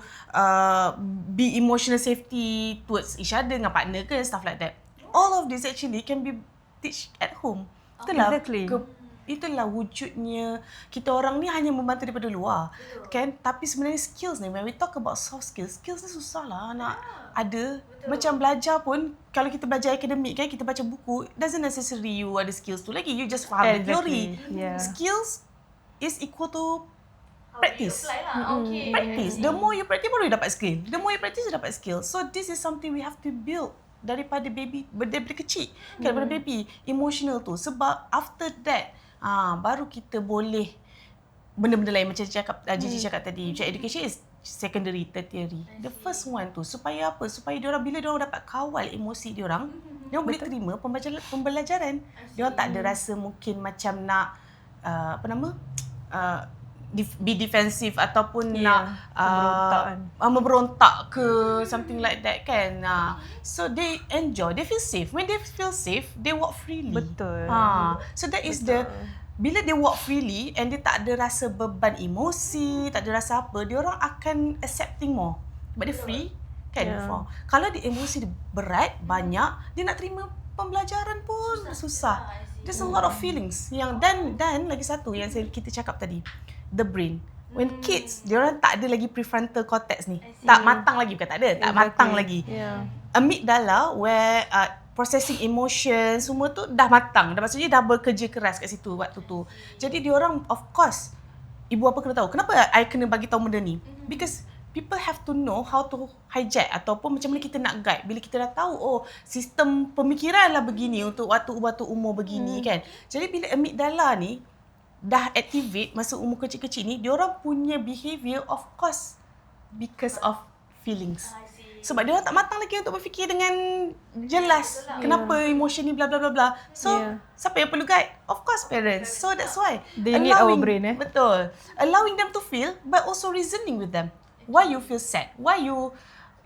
be emotional safety towards each other dengan partner ke, stuff like that. All of this actually can be teach at home. Exactly. Itulah wujudnya kita orang ni hanya membantu daripada luar. Kan? Tapi sebenarnya skills ni, when we talk about soft skills ni susah lah nak ada. Macam belajar pun, kalau kita belajar akademik kan, kita baca buku, doesn't necessary you ada skills tu lagi. You just faham the theory. Yeah. Skills is equal to practice. Okay. Practice. The more you practice, baru you dapat skill. The more you practice, you dapat skill. So this is something we have to build daripada kecil. Daripada baby. Emotional tu. Sebab after that, baru kita boleh benda-benda lain macam Gigi cakap tadi. Education is secondary, tertiary. The first one tu supaya apa? Supaya diorang bila diorang dapat kawal emosi diorang, diorang boleh terima pembelajaran. Diorang tak ada rasa mungkin macam nak be defensive ataupun nak memberontak ke something like that kan. So they enjoy, they feel safe. When they feel safe, they walk freely. Betul. So that is bila they walk freely and dia tak ada rasa beban emosi, tak ada rasa apa, dia orang akan accepting more. But they free kan. Kalau dia emosi dia berat, banyak, dia nak terima pembelajaran pun susah. There's a lot of feelings yang dan lagi satu yang kita cakap tadi, the brain. When kids, dia orang tak ada lagi prefrontal cortex ni. Tak matang lagi, bukan tak ada, tak matang lagi. Amygdala where processing emotion semua tu dah matang. Dah maksudnya dah bekerja keras kat situ waktu tu. Jadi dia orang of course ibu bapa kena tahu. Kenapa I kena bagi tahu benda ni? Because people have to know how to hijack ataupun macam mana kita nak guide. Bila kita dah tahu sistem pemikiran lah begini untuk waktu umur begini kan. Jadi bila amygdala ni dah activate masa umur kecil-kecil ni, diorang punya behaviour of course because of feelings. Sebab diorang tak matang lagi untuk berfikir dengan jelas kenapa emotion ni bla bla bla bla. So siapa yang perlu guide? Of course parents. So that's why they need our brain. Betul. Allowing them to feel but also reasoning with them. Why you feel sad? Why you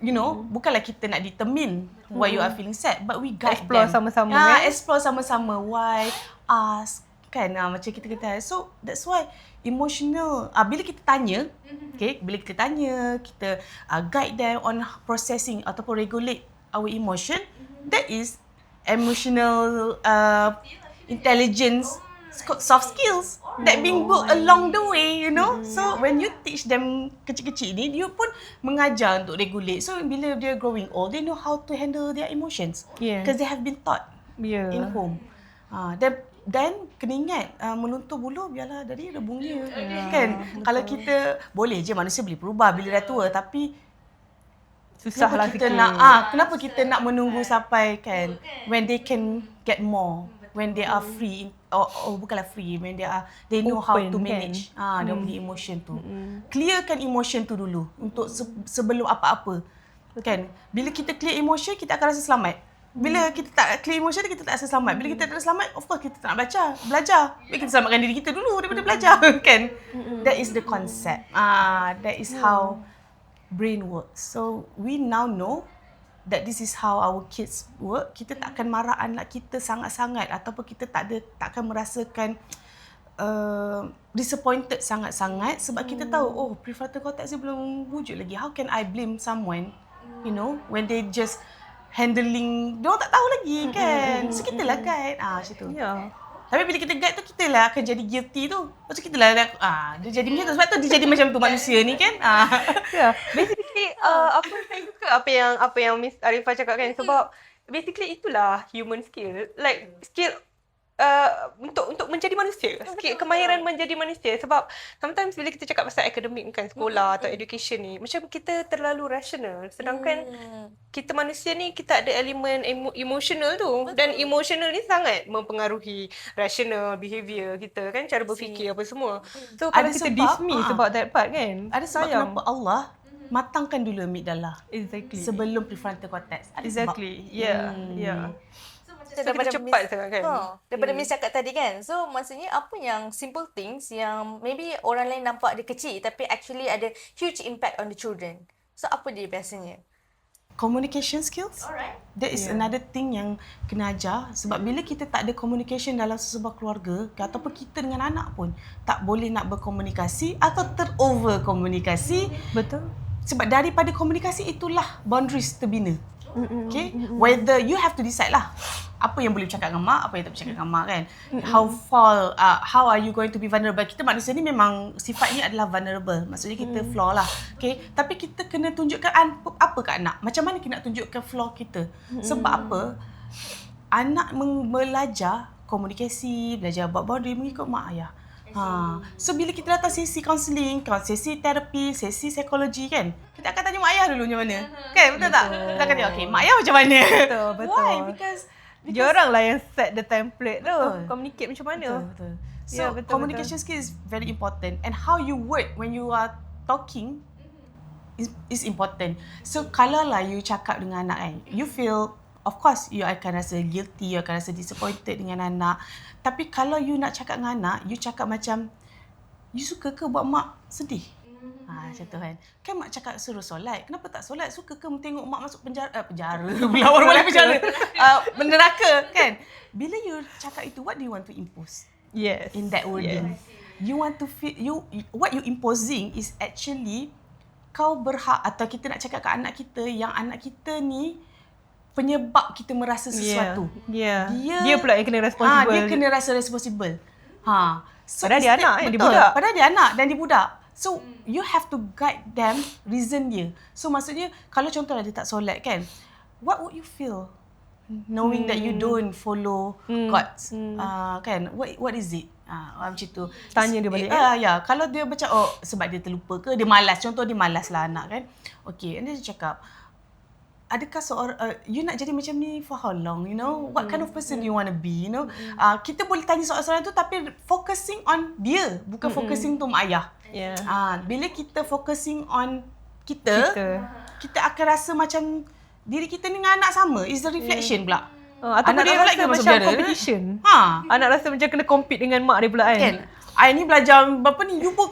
know, bukanlah kita nak determine why you are feeling sad, but we guide explore them. sama-sama kan? Explore sama-sama. Why? Ask. Kan, macam kita kata. So, that's why emotional, bila kita tanya, okay, bila kita tanya, kita guide them on processing ataupun regulate our emotion, that is emotional intelligence, soft skills that being built along the way, you know. So, when you teach them kecil-kecil ni, you pun mengajar untuk regulate. So, bila they're growing old, they know how to handle their emotions. Because they have been taught in home. Dan kena ingat, meluntur bulu biarlah dari rebungnya. Kan? Betul. Kalau kita, boleh je manusia boleh berubah bila dah tua, tapi susahlah kita nak kenapa kita nak menunggu sampai kan when they can get more, when they are free or bukanlah free, when they know how to manage dia punya emotion tu. Clearkan emotion tu dulu untuk sebelum apa-apa. Kan? Bila kita clear emotion, kita akan rasa selamat. Bila kita tak clear emotion, kita tak rasa selamat. Bila kita tak rasa selamat, of course kita tak nak belajar. Bila kita selamatkan diri kita dulu daripada belajar, kan? That is the concept. That is how brain works. So, we now know that this is how our kids work. Kita tak akan marah anak kita sangat-sangat ataupun kita tak akan merasakan disappointed sangat-sangat sebab kita tahu, prefrontal cortex ni belum wujud lagi. How can I blame someone, you know, when they just handling, diorang tak tahu lagi kan. So kita lah guide. Macam tu. Tapi bila kita guide tu, kita lah akan jadi guilty tu. Lepas tu kita lah, dia jadi macam tu. Sebab tu dia jadi macam tu manusia ni kan. Basically, saya suka apa yang Miss Arifah cakap kan. Sebab basically itulah human skill. Like skill untuk menjadi manusia. Sikit kemahiran menjadi manusia. Sebab sometimes bila kita cakap pasal akademik kan, sekolah atau education ni, macam kita terlalu rational. Sedangkan kita manusia ni, kita ada elemen emotional tu. Dan emotional ni sangat mempengaruhi rational behaviour kita kan, cara berfikir apa semua. So kalau Ada kita sebab, dismiss about that part kan, Ada sebab sayang. kenapa Allah matangkan dulu amigdala Exactly. sebelum prefrontal cortex. Ada Exactly. Yeah. Yeah. So, kita cepat sangat kan. Daripada Miss cakap tadi kan. So maksudnya apa yang simple things yang maybe orang lain nampak dia kecil tapi actually ada huge impact on the children. So apa dia biasanya? Communication skills. Alright. That is another thing yang kena ajar. Sebab bila kita tak ada communication dalam sesebuah keluarga ataupun kita dengan anak pun tak boleh nak berkomunikasi atau terover komunikasi. Betul. Sebab daripada komunikasi itulah boundaries terbina. Okay? Whether you have to decide lah. Apa yang boleh bercakap dengan mak, apa yang tak bercakap dengan mak kan. How are you going to be vulnerable? Kita manusia ni memang sifatnya adalah vulnerable. Maksudnya kita flaw lah. Okay? Tapi kita kena tunjukkan apa kat anak. Macam mana kita nak tunjukkan flaw kita. Sebab apa? Anak belajar komunikasi, belajar buat boundary mengikut mak ayah. So bila kita datang sesi counselling, sesi terapi, sesi psikologi kan, kita akan tanya mak ayah dulu macam mana. Kan, betul tak? Kita akan tanya, okay, mak ayah macam mana? Betul. Why? Because Dia orang lah yang set the template tu. Betul. Communicate macam mana. Betul. So, Ya, betul, communication skill is very important and how you word when you are talking is important. So, kalau lah you cakap dengan anak kan, you feel, of course, you akan rasa guilty, you akan rasa disappointed dengan anak. Tapi kalau you nak cakap dengan anak, you cakap macam, you suka ke buat mak sedih? Macam tu kan. Kan mak cakap suruh solat. Kenapa tak solat? Suka ke tengok mak masuk penjara? Penjara pula, orang balik penjara. Neraka kan. Bila you cakap itu, what do you want to impose? Yes. In that wording. You want to feel, what you imposing is actually kau berhak atau kita nak cakap ke anak kita yang anak kita ni penyebab kita merasa sesuatu. Yeah. Dia pula yang kena responsible. Dia kena rasa responsible. So Padahal dia anak kan, dia betul. budak. Padahal dia anak dan dia budak. So you have to guide them reason dia. So maksudnya kalau contohlah dia tak solat kan, what would you feel knowing that you don't follow God's kan? What is it? Macam tu. Tanya dia balik. Ya, kalau dia macam sebab dia terlupa ke, dia malas. Contoh dia malas lah anak kan. Okay, and then dia cakap, adakah seorang you nak jadi macam ni for how long, you know, what kind of person you want to be, you know. Kita boleh tanya soalan-soalan tu tapi focusing on dia, bukan focusing tu mak ayah. Bila kita focusing on kita akan rasa macam diri kita ni dengan anak sama, is the reflection pula. Ataupun dia rasa macam competition. Anak rasa macam kena compete dengan mak dia pula kan. I ni belajar berapa ni, you pun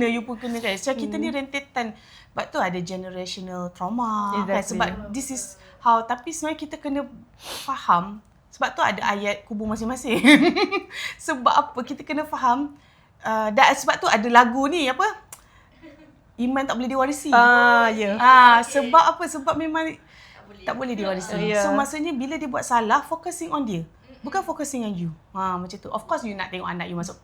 you pun kena kan. So kita ni rentetan. Sebab tu ada generational trauma kan. Sebab this is how, tapi sebenarnya kita kena faham. Sebab tu ada ayat kubur masing-masing. Sebab apa? Kita kena faham. Sebab tu ada lagu ni apa? Iman tak boleh diwarisi. Sebab apa? Sebab memang tak boleh diwarisi. So maksudnya bila dia buat salah, focusing on dia. Bukan focusing on you. Macam tu. Of course you nak tengok anak you masuk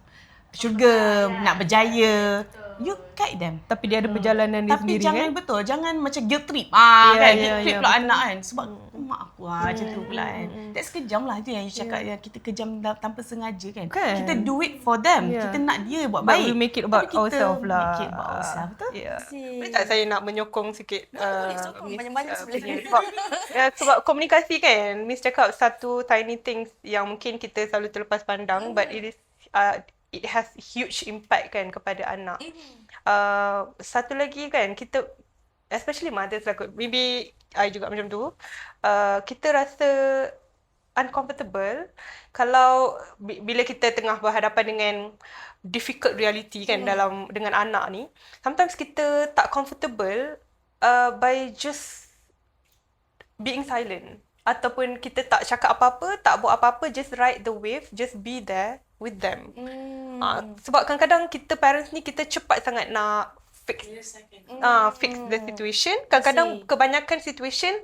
syurga, nak berjaya. You guide them. Tapi dia ada perjalanan dia sendiri kan. Tapi jangan macam guilt trip. Guilt trip pula betul. anak kan. Sebab mak aku macam tu pula kan. That's kejam lah tu yang you cakap yang kita kejam tanpa sengaja kan. Kita do it for them. Kita nak dia buat But baik. we make it about Tapi kita ourselves lah. make it about ourselves. Betul? Boleh tak saya nak menyokong sikit? Boleh sokong banyak-banyak sebenarnya. Sebab komunikasi kan, Miss cakap satu tiny things yang mungkin kita selalu terlepas pandang, but it has huge impact kan kepada anak. Satu lagi kan, kita especially mothers lah, maybe I juga macam tu, kita rasa uncomfortable kalau bila kita tengah berhadapan dengan difficult reality kan dengan anak ni. Sometimes kita tak comfortable by just being silent, ataupun kita tak cakap apa-apa, tak buat apa-apa, just ride the wave, just be there with them. Sebab kadang-kadang kita parents ni kita cepat sangat nak fix the situation. Kadang-kadang kebanyakan situation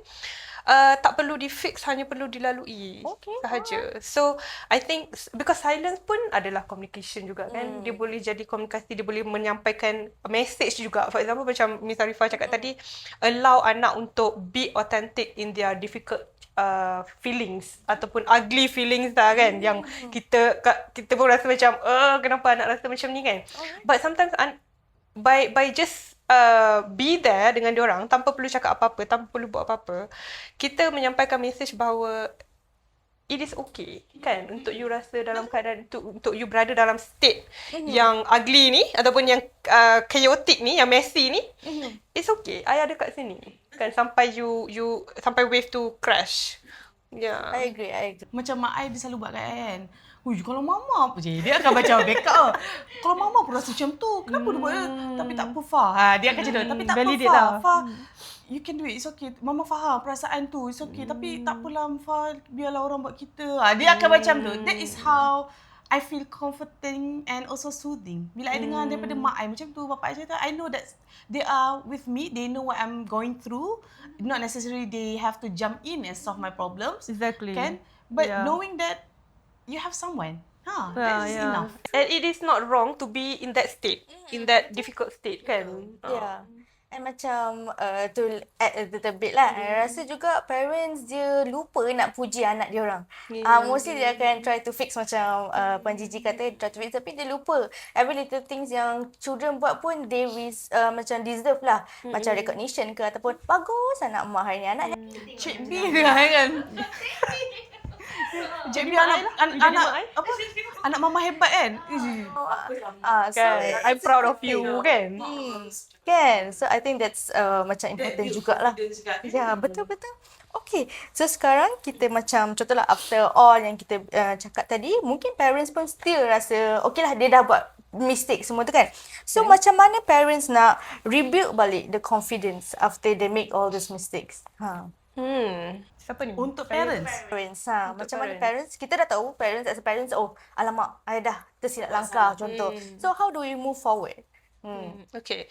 tak perlu di-fix, hanya perlu dilalui sahaja. So, I think because silence pun adalah communication juga kan. Dia boleh jadi komunikasi, dia boleh menyampaikan message juga. For example, macam Miss Arifah cakap tadi, allow anak untuk be authentic in their difficult feelings ataupun ugly feelings lah kan, yang kita pun rasa macam kenapa anak rasa macam ni kan. But sometimes by just be there dengan diorang tanpa perlu cakap apa-apa, tanpa perlu buat apa-apa, kita menyampaikan message bahawa it is okay kan untuk you rasa dalam keadaan untuk you berada dalam state yang ugly ni ataupun yang chaotic ni, yang messy ni. It's okay, I ada kat sini kan sampai you sampai wave tu crash. Yeah. I agree. Macam mak I dia selalu buat kat I kan. Kalau mama apa je, dia akan macam backup. Kalau mama pun rasa macam tu, kenapa dia buat? Tapi tak apa, Fah. Dia akan macam tu. Tapi tak apa, validate Fah. lah. Fah, you can do it. It's okay. Mama faham perasaan tu. It's okay. Tapi tak apalah, Fah. Biarlah orang buat kita. Dia akan macam tu. That is how I feel comforting and also soothing. Bila I dengar daripada mak I macam tu, bapak I cakap, I know that they are with me. They know what I'm going through. Not necessarily they have to jump in and solve my problems. Exactly. Kan? But Yeah. knowing that you have someone, that is enough. And it is not wrong to be in that state, in that difficult state kan. Yeah. And macam to add a little bit lah, I rasa juga parents dia lupa nak puji anak dia orang. Mostly dia akan try to fix macam Puan Gigi kata, try to fix, tapi dia lupa every little things yang children buat pun they macam deserve lah. Macam recognition ke ataupun bagus anak mak hari ni, anak Cik B kan. Cik B anak anak mama hebat kan. so I'm proud of you kan. Kan? So I think that's macam important jugalah. Ya, betul. Okay, so sekarang kita macam contohlah after all yang kita cakap tadi, mungkin parents pun still rasa okay lah dia dah buat mistake semua tu kan. So macam mana parents nak rebuild balik the confidence after they make all those mistakes? Siapa ni? Untuk parents. Macam mana parents, kita dah tahu parents as a parents, alamak, I dah tersilap langkah contoh. So how do we move forward? Okay.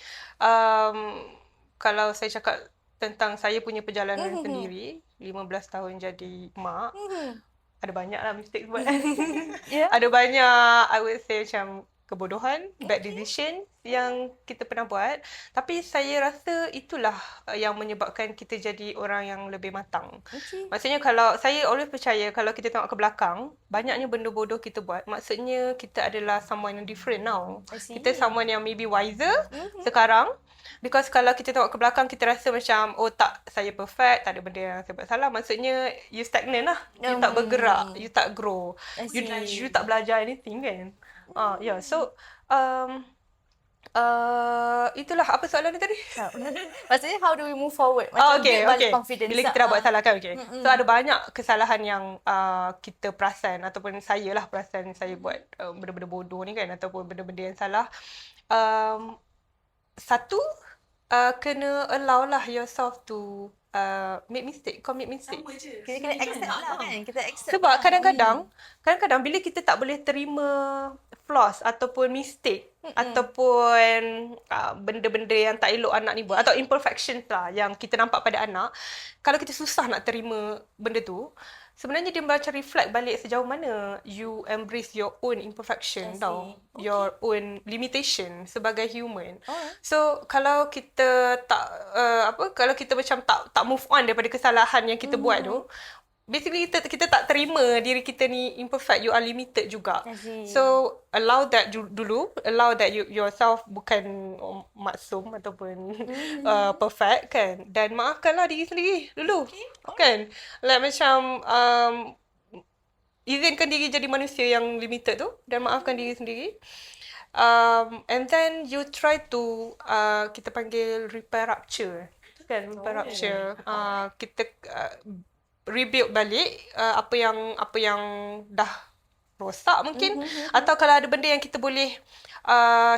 Kalau saya cakap tentang saya punya perjalanan sendiri, 15 tahun jadi mak, ada banyak lah mistake buat. Ada banyak, I would say macam kebodohan, bad decision yang kita pernah buat. Tapi saya rasa itulah yang menyebabkan kita jadi orang yang lebih matang. Maksudnya kalau saya always percaya kalau kita tengok ke belakang, banyaknya benda bodoh kita buat. Maksudnya kita adalah someone yang different now. Kita someone yang maybe wiser sekarang. Because kalau kita tengok ke belakang, kita rasa macam, saya perfect, tak ada benda yang saya buat salah. Maksudnya, you stagnant lah. You tak bergerak, you tak grow. You tak belajar anything kan. So, itulah apa soalan ni tadi? Maksudnya, how do we move forward? Macam build balik confidence. Bila kita dah buat salah kan, So, ada banyak kesalahan yang kita perasan ataupun saya lah perasan saya buat benda-benda bodoh ni kan ataupun benda-benda yang salah. Satu, kena allow lah yourself to commit mistake. Kita kena accept lah kan. Kita accept. Sebab kadang-kadang bila kita tak boleh terima flaws ataupun mistake ataupun benda-benda yang tak elok anak ni buat atau imperfections lah yang kita nampak pada anak, kalau kita susah nak terima benda tu, sebenarnya dia macam reflect balik sejauh mana you embrace your own imperfection tau. Your own limitation sebagai human. So kalau kita kalau kita macam tak move on daripada kesalahan yang kita buat tu, basically kita tak terima diri kita ni imperfect, you are limited juga. So allow that dulu, allow that you yourself bukan maksum ataupun perfect kan, dan maafkanlah diri sendiri dulu. Kan, like macam izinkan diri jadi manusia yang limited tu dan maafkan diri sendiri. And then you try to kita panggil repair rupture kan, repair rupture. Kita rebuild balik apa yang dah rosak mungkin, atau kalau ada benda yang kita boleh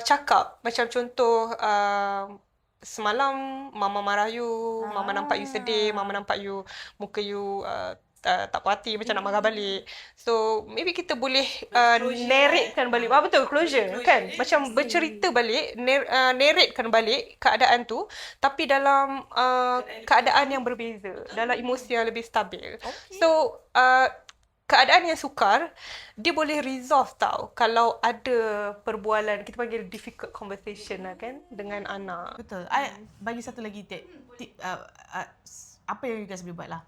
cakap, macam contoh semalam mama marah you, mama nampak you sedih, mama nampak you muka you tak puas hati, macam nak marah balik. So maybe kita boleh narratekan balik. Betul, closure kan, macam bercerita balik, narratekan balik keadaan tu, tapi dalam keadaan yang berbeza, dalam emosi yang lebih stabil. So keadaan yang sukar, dia boleh resolve tau kalau ada perbualan, kita panggil difficult conversation lah kan, dengan anak. Betul. I bagi satu lagi tip apa yang you guys boleh buat lah.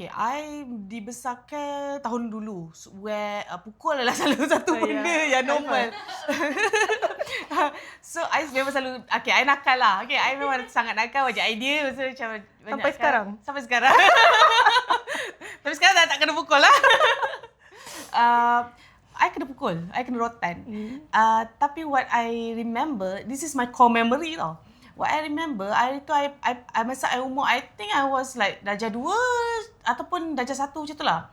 Okay, I dibesarkan tahun dulu where pukul adalah selalu satu benda yang normal. So, I memang selalu, okay, I nakal lah. Okay, I memang sangat nakal, macam idea. So, macam Sampai sekarang? Sampai sekarang. Tapi sekarang dah tak kena pukul lah. I kena pukul. I kena rotan. Tapi what I remember, this is my core memory tau. What I remember, masa I umur, I think I was like darjah 2 ataupun darjah 1 macam tu lah.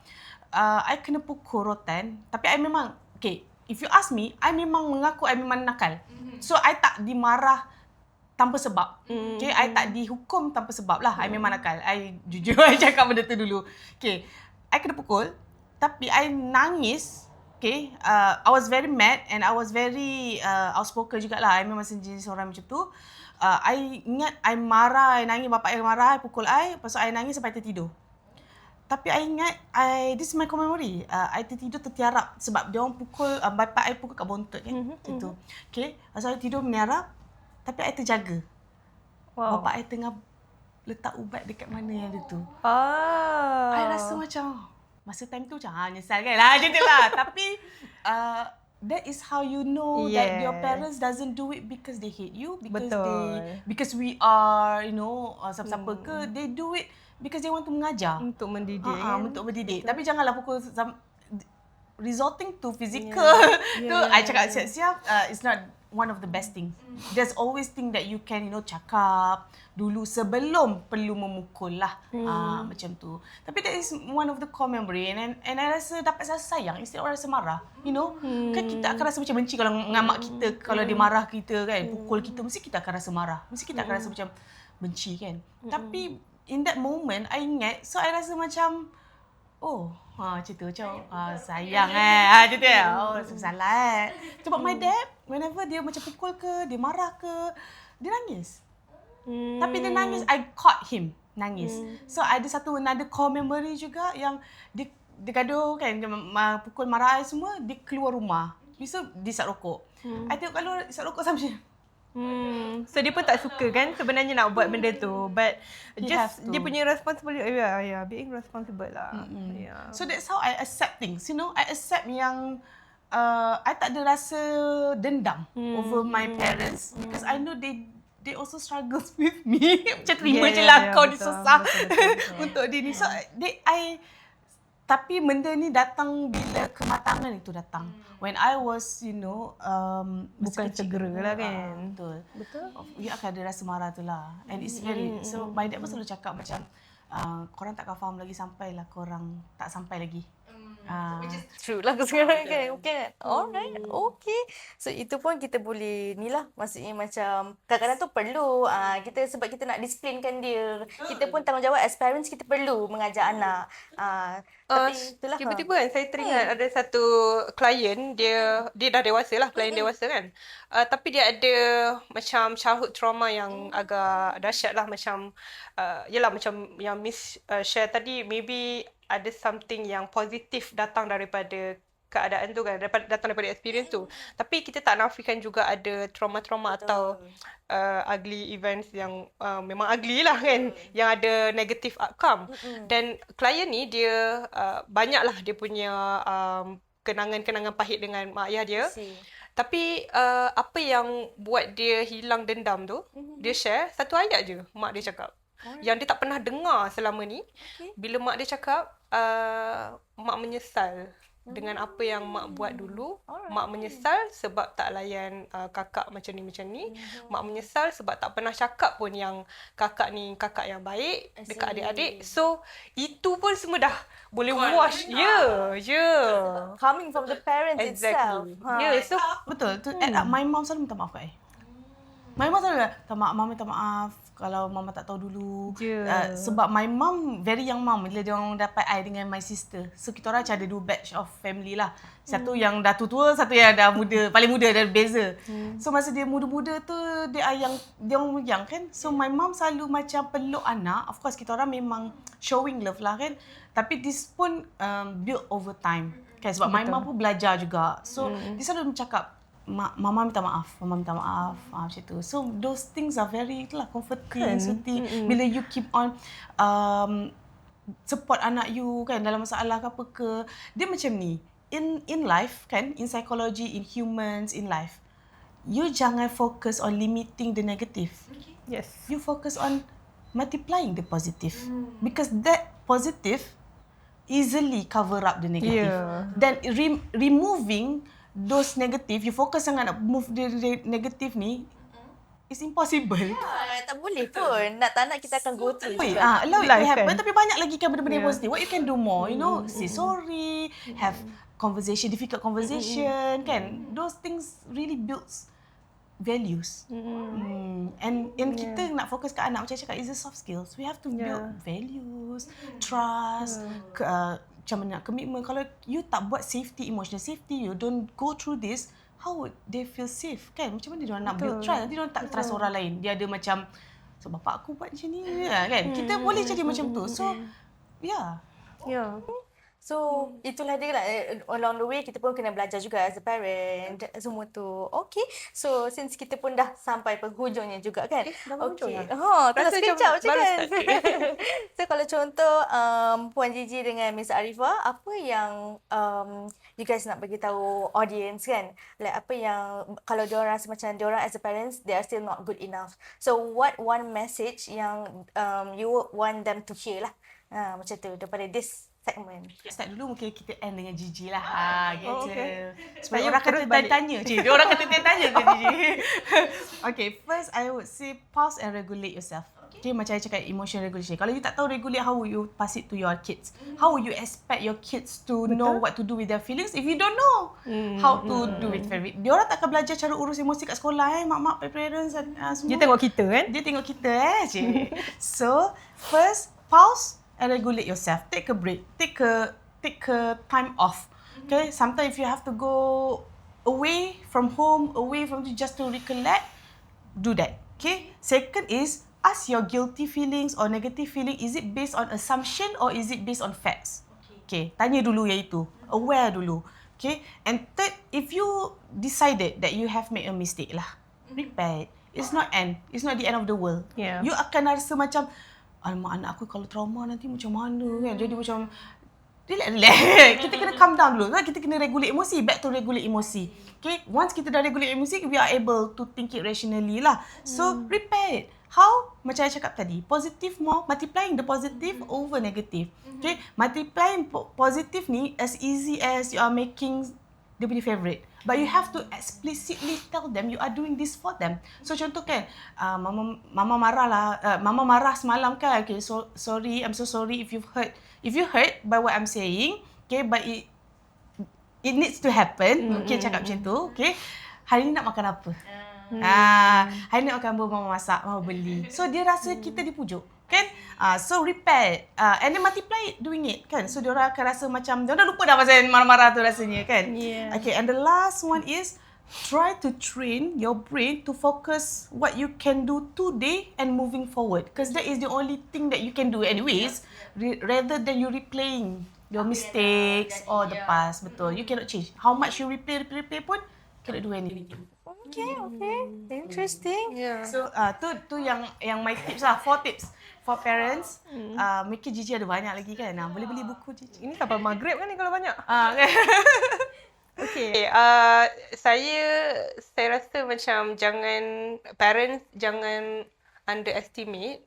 I kena pukul rotan. Tapi I memang, okay, if you ask me, I memang mengaku I memang nakal. So, I tak dimarah tanpa sebab. Okay, I tak dihukum tanpa sebab lah. I memang nakal. I jujur, I cakap benda tu dulu. Okay, I kena pukul. Tapi I nangis. Okay, I was very mad and I was very outspoken jugalah. I memang jenis orang macam tu. I ingat I marah, I nangis, bapak I marah, I pukul I. Lepas tu I nangis sampai tertidur. Tapi I ingat, this is my core memory. I tertidur tertiarap sebab dia orang pukul, bapak I pukul kat bontot kan. Itu. Okay, lepas tu I tidur meniarap. Tapi I terjaga. Wow. Bapak I tengah letak ubat dekat mana yang dia tu. Ah. I rasa macam, masa time tu macam, nyesal kan lah, macam tu lah. Tapi, that is how you know that your parents doesn't do it because they hate you, because we are, you know, siapa-siapa ke, they do it because they want to mengajar. Untuk mendidik. Kan? Untuk mendidik. Betul. Tapi janganlah pukul resulting to physical. I cakap siap-siap, it's not one of the best things. There's always thing that you can, you know, cakap dulu sebelum perlu memukul lah. Macam tu. Tapi that is one of the core memory and I rasa dapat rasa sayang instead of rasa marah. You know, kan kita akan rasa macam benci kalau dengan mak kita, kalau dia marah kita kan, pukul kita, mesti kita akan rasa marah. Mesti kita akan rasa macam benci kan. Tapi in that moment, I ingat, so I rasa macam, macam tu, macam sayang macam tu oh, salah sebab my dad, whenever dia macam pukul ke, dia marah ke, dia nangis. Tapi dia nangis, I caught him nangis. So ada satu another core memory juga yang dia gaduh kan, dia pukul marah I semua, dia keluar rumah. So dia isap rokok. I tengok kalau isap rokok sama macam So dia pun tak suka kan sebenarnya nak buat benda tu, but just dia punya responsibility, being responsible lah. So that's how I accept things, you know. I accept yang I tak ada rasa dendam over my parents because I know they also struggles with me. Macam terima je lah kau dia susah untuk dia ni. So tapi benda ni datang bila kematangan itu datang. When I was, you know, bukan segera lah kan. Betul. You akan ada rasa marah tu lah. And it's very, so my dad pun selalu cakap macam, korang takkan faham lagi sampailah korang tak sampai lagi. Which is true lah sekarang kan. Okay. Alright. Okay. So itu pun kita boleh ni lah. Maksudnya macam kadang-kadang tu perlu kita sebab kita nak disciplinkan dia. Kita pun tanggungjawab as parents, kita perlu mengajar anak. Tapi itulah. Tiba-tiba kan saya teringat ada satu klien, dia dah dewasa lah, klien dewasa kan. Tapi dia ada macam childhood trauma yang agak dahsyat lah, macam yelah macam yang Miss share tadi, maybe ada something yang positif datang daripada keadaan tu kan, datang daripada experience tu. Tapi kita tak nafikan juga ada trauma-trauma atau ugly events yang memang ugly lah kan, yang ada negative outcome. Dan klien ni dia banyaklah dia punya kenangan-kenangan pahit dengan mak ayah dia. Tapi apa yang buat dia hilang dendam tu, dia share satu ayat je mak dia cakap. Yang dia tak pernah dengar selama ni. Bila mak dia cakap, mak menyesal dengan apa yang mak buat dulu. Mak menyesal sebab tak layan kakak macam ni. Mak menyesal sebab tak pernah cakap pun yang kakak ni kakak yang baik dekat adik-adik. So, itu pun semua dah boleh wash. Coming from the parents itself. So betul. My mom selalu minta maaf kat I. My mom selalu mama minta maaf kalau mama tak tahu dulu. Sebab my mom very young mom bila dia orang dapat I dengan my sister. So kita orang macam ada dua batch of family lah. Satu yang dah tua, satu yang dah muda, paling muda dan beza. So masa dia muda-muda tu dia orang young kan. So my mom selalu macam peluk anak. Of course kita orang memang showing love lah kan. Tapi this pun build over time. Kan sebab my mom pun belajar juga. So dia selalu cakap Mama minta maaf macam tu. So those things are very itulah comforting, soothing. Bila you keep on support anak you kan dalam masalah ke apa ke. Dia macam ni. In life kan, in psychology, in humans, in life, you jangan fokus on limiting the negative. Yes. You focus on multiplying the positive. Because that positive easily cover up the negative. Yeah. Then removing those negative, you focus sangat nak move the negative ni, it's impossible. Tak boleh pun. Nak tak nak kita akan go through Wait, juga. allow it to Life happen. kan? Tapi banyak lagi kan benda-benda yang Yeah. positif. What you can do more, you know, say sorry, have conversation, difficult conversation, kan? Those things really builds values. And kita nak fokus kat anak, macam cakap, is the soft skills. We have to build values, trust, macam mana commitment. Kalau you tak buat safety, emotional safety, you don't go through this, how would they feel safe, kan? Macam mana diorang nak build trust? Nanti diorang tak trust orang lain. Dia ada macam, so bapak aku buat macam ni, kan? Kita boleh jadi macam tu. So, yeah. Yeah. So, itulah dia lah. Along the way, kita pun kena belajar juga as a parent. Semua tu. Okay. So, since kita pun dah sampai penghujungnya juga kan? dah penghujung Okay. lah. Tengah Rasa sekejap macam je baru kan? start. So, kalau contoh Puan Gigi dengan Miss Arifah, apa yang you guys nak bagi tahu audience kan? Like apa yang, kalau diorang rasa macam diorang as a parents, they are still not good enough. So, what one message yang you want them to hear lah? Macam tu, daripada this segment. Start dulu mungkin kita end dengan Gigi lah. Gitu. Oh, okay. Supaya Saya orang kata terus balik. tanya. Dia orang kata tanya ke Gigi. Okay, first I would say pause and regulate yourself. Okay, macam I cakap emotion regulation. Kalau you tak tahu regulate, how will you pass it to your kids? How will you expect your kids to know what to do with their feelings if you don't know how to do it? Dia orang tak akan belajar cara urus emosi kat sekolah mak parents semua. Dia tengok kita kan? Dia tengok kita cik. So, first pause and regulate yourself. Take a break. Take a time off. Okay? Sometimes if you have to go away from home, away from just to recollect, do that. Okay? Second is ask your guilty feelings or negative feeling, is it based on assumption or is it based on facts? Okay, tanya dulu yang itu. Aware dulu. Okay? And third, if you decided that you have made a mistake lah, repent. It's not the end of the world. Yeah. You akan rasa macam, alamak anak aku kalau trauma nanti macam mana kan. Jadi macam, relax. Kita kena calm down dulu. Kita kena regulate emosi. Back to regulate emosi. Okay? Once kita dah regulate emosi, we are able to think it rationally lah. So, repair it. How? Macam saya cakap tadi. Positive more. Multiplying the positive over negative. Okay? Multiplying positive ni as easy as you are making dia punya favourite. But you have to explicitly tell them you are doing this for them. So contoh kan, mama marah lah, mama marah semalam kan. Okay, so sorry, I'm so sorry if you hurt by what I'm saying. Okay, but it needs to happen. Okay, cakap macam tu. Okay, hari ni nak makan apa? Hari ni nak makan apa? Mama masak, mama beli. So dia rasa kita dipujuk. Kan? So repair. And then multiply it doing it. Kan? So diorang akan rasa macam, diorang dah lupa dah pasal marah-marah tu rasanya. Kan? Yeah. Okay, and the last one is, try to train your brain to focus what you can do today and moving forward. Because that is the only thing that you can do anyways, rather than you replaying your mistakes or the past. Betul. You cannot change. How much you replay pun, cannot do anything. Okay. Interesting. Yeah. So tu yang my tips lah, 4 tips for parents. Mungkin Gigi ada banyak lagi kan. Boleh beli buku Gigi. Ini sampai maghrib kan ni kalau banyak? Okay, saya rasa macam parents jangan underestimate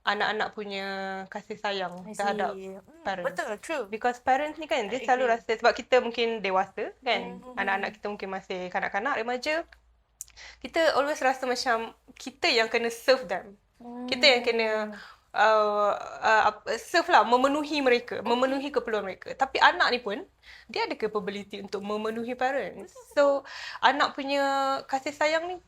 anak-anak punya kasih sayang terhadap parents. Betul, true. Because parents ni kan, dia selalu rasa, sebab kita mungkin dewasa kan, anak-anak kita mungkin masih kanak-kanak, remaja, kita always rasa macam kita yang kena serve them. Kita yang kena serve lah, memenuhi mereka, memenuhi keperluan mereka. Tapi anak ni pun, dia ada capability untuk memenuhi parents. So, anak punya kasih sayang ni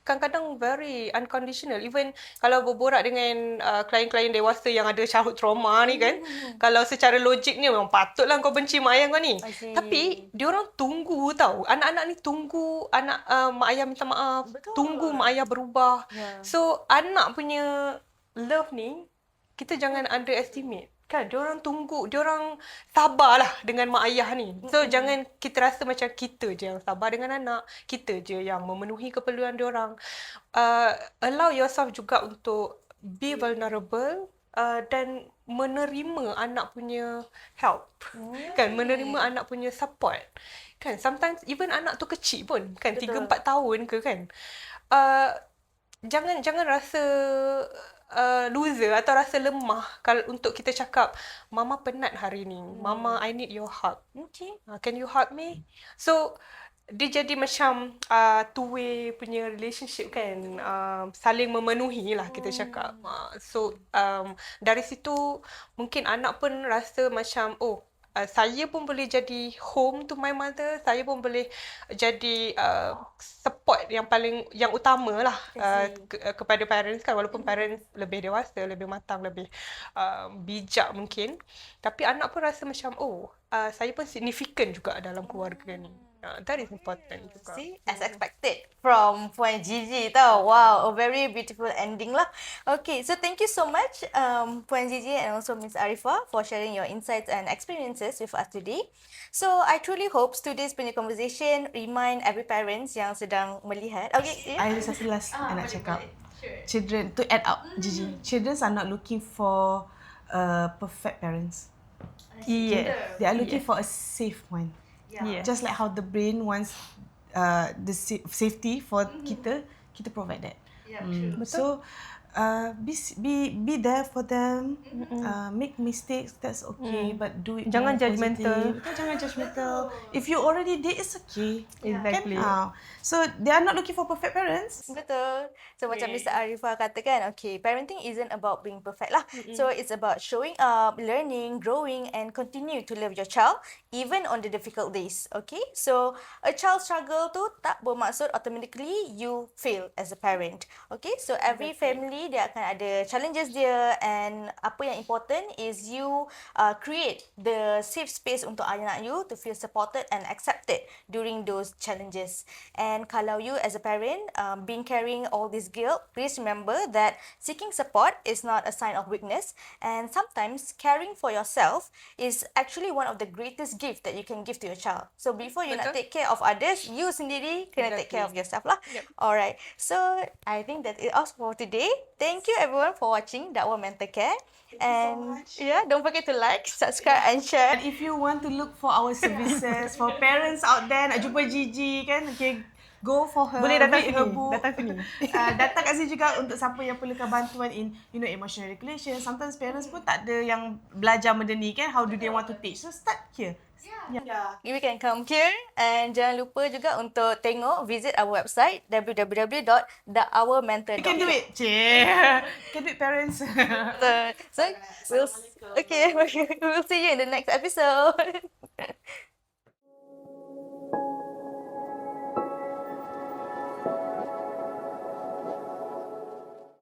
kadang-kadang very unconditional. Even kalau berborak dengan klien-klien dewasa yang ada childhood trauma ni kan, kalau secara logiknya memang patutlah kau benci mak ayah kau ni. Tapi diorang tunggu tau. Anak-anak ni tunggu mak ayah minta maaf, tunggu mak ayah berubah. So anak punya love ni kita jangan underestimate. Kan, diorang tunggu, diorang sabarlah dengan mak ayah ni. So, jangan kita rasa macam kita je yang sabar dengan anak. Kita je yang memenuhi keperluan diorang. Allow yourself juga untuk be vulnerable dan menerima anak punya help. Kan, menerima anak punya support. Kan, sometimes even anak tu kecil pun, kan, 3-4 tahun ke kan. Jangan rasa loser atau rasa lemah kalau untuk kita cakap, mama penat hari ni. Mama, I need your help. Okay. Can you help me? So, dia jadi macam two-way punya relationship kan. Saling memenuhi lah kita cakap. So, dari situ mungkin anak pun rasa macam, saya pun boleh jadi home to my mother. Saya pun boleh jadi support yang utama lah kepada parents kan. Walaupun parents lebih dewasa, lebih matang, lebih bijak mungkin. Tapi anak pun rasa macam, saya pun significant juga dalam keluarga ni. That is important juga. See, as expected from Puan Gigi tau. Wow, a very beautiful ending lah. Okay, so thank you so much Puan Gigi and also Miss Arifah for sharing your insights and experiences with us today. So I truly hope today's punya conversation remind every parents yang sedang melihat. Okay, I ada satu last I nak cakap. Children, to add up, Gigi. Children are not looking for perfect parents. Yes. They are looking for a safe one. Yeah. Just like how the brain wants the safety for kita provide that. So be there for them. Make mistakes, that's okay, but do it. Jangan more judgmental. positive. Jangan judgmental. If you already did, it's okay. Exactly. Kan? So they are not looking for perfect parents. Betul. So macam Mr. Arifah katakan, okay, parenting isn't about being perfect lah. So it's about showing up, learning, growing and continue to love your child even on the difficult days. Okay? So a child struggle tu tak bermaksud automatically you fail as a parent. Okay? So every family dia akan ada challenges dia and apa yang important is you create the safe space untuk anak you to feel supported and accepted during those challenges. And kalau you as a parent been carrying all this guilt, please remember that seeking support is not a sign of weakness and sometimes caring for yourself is actually one of the greatest gift that you can give to your child. So before you nak take care of others, you sendiri kena take care of yourself lah. Alright. So I think that is all for today. Thank you everyone for watching Dakwah Mental Care. And yeah, don't forget to like, subscribe and share. And if you want to look for our services for parents out there nak jumpa Gigi kan, okay, go for her. Boleh datang read sini. her book. Datang sini. Datang kat sini juga untuk siapa yang perlukan bantuan in emotional regulation. Sometimes parents pun tak ada yang belajar benda ni kan. How do they want to teach? So start here. You can come here and jangan lupa juga untuk visit our website www.thehourmentor.com. You can do it. Can do it, parents. So we'll see you in the next episode.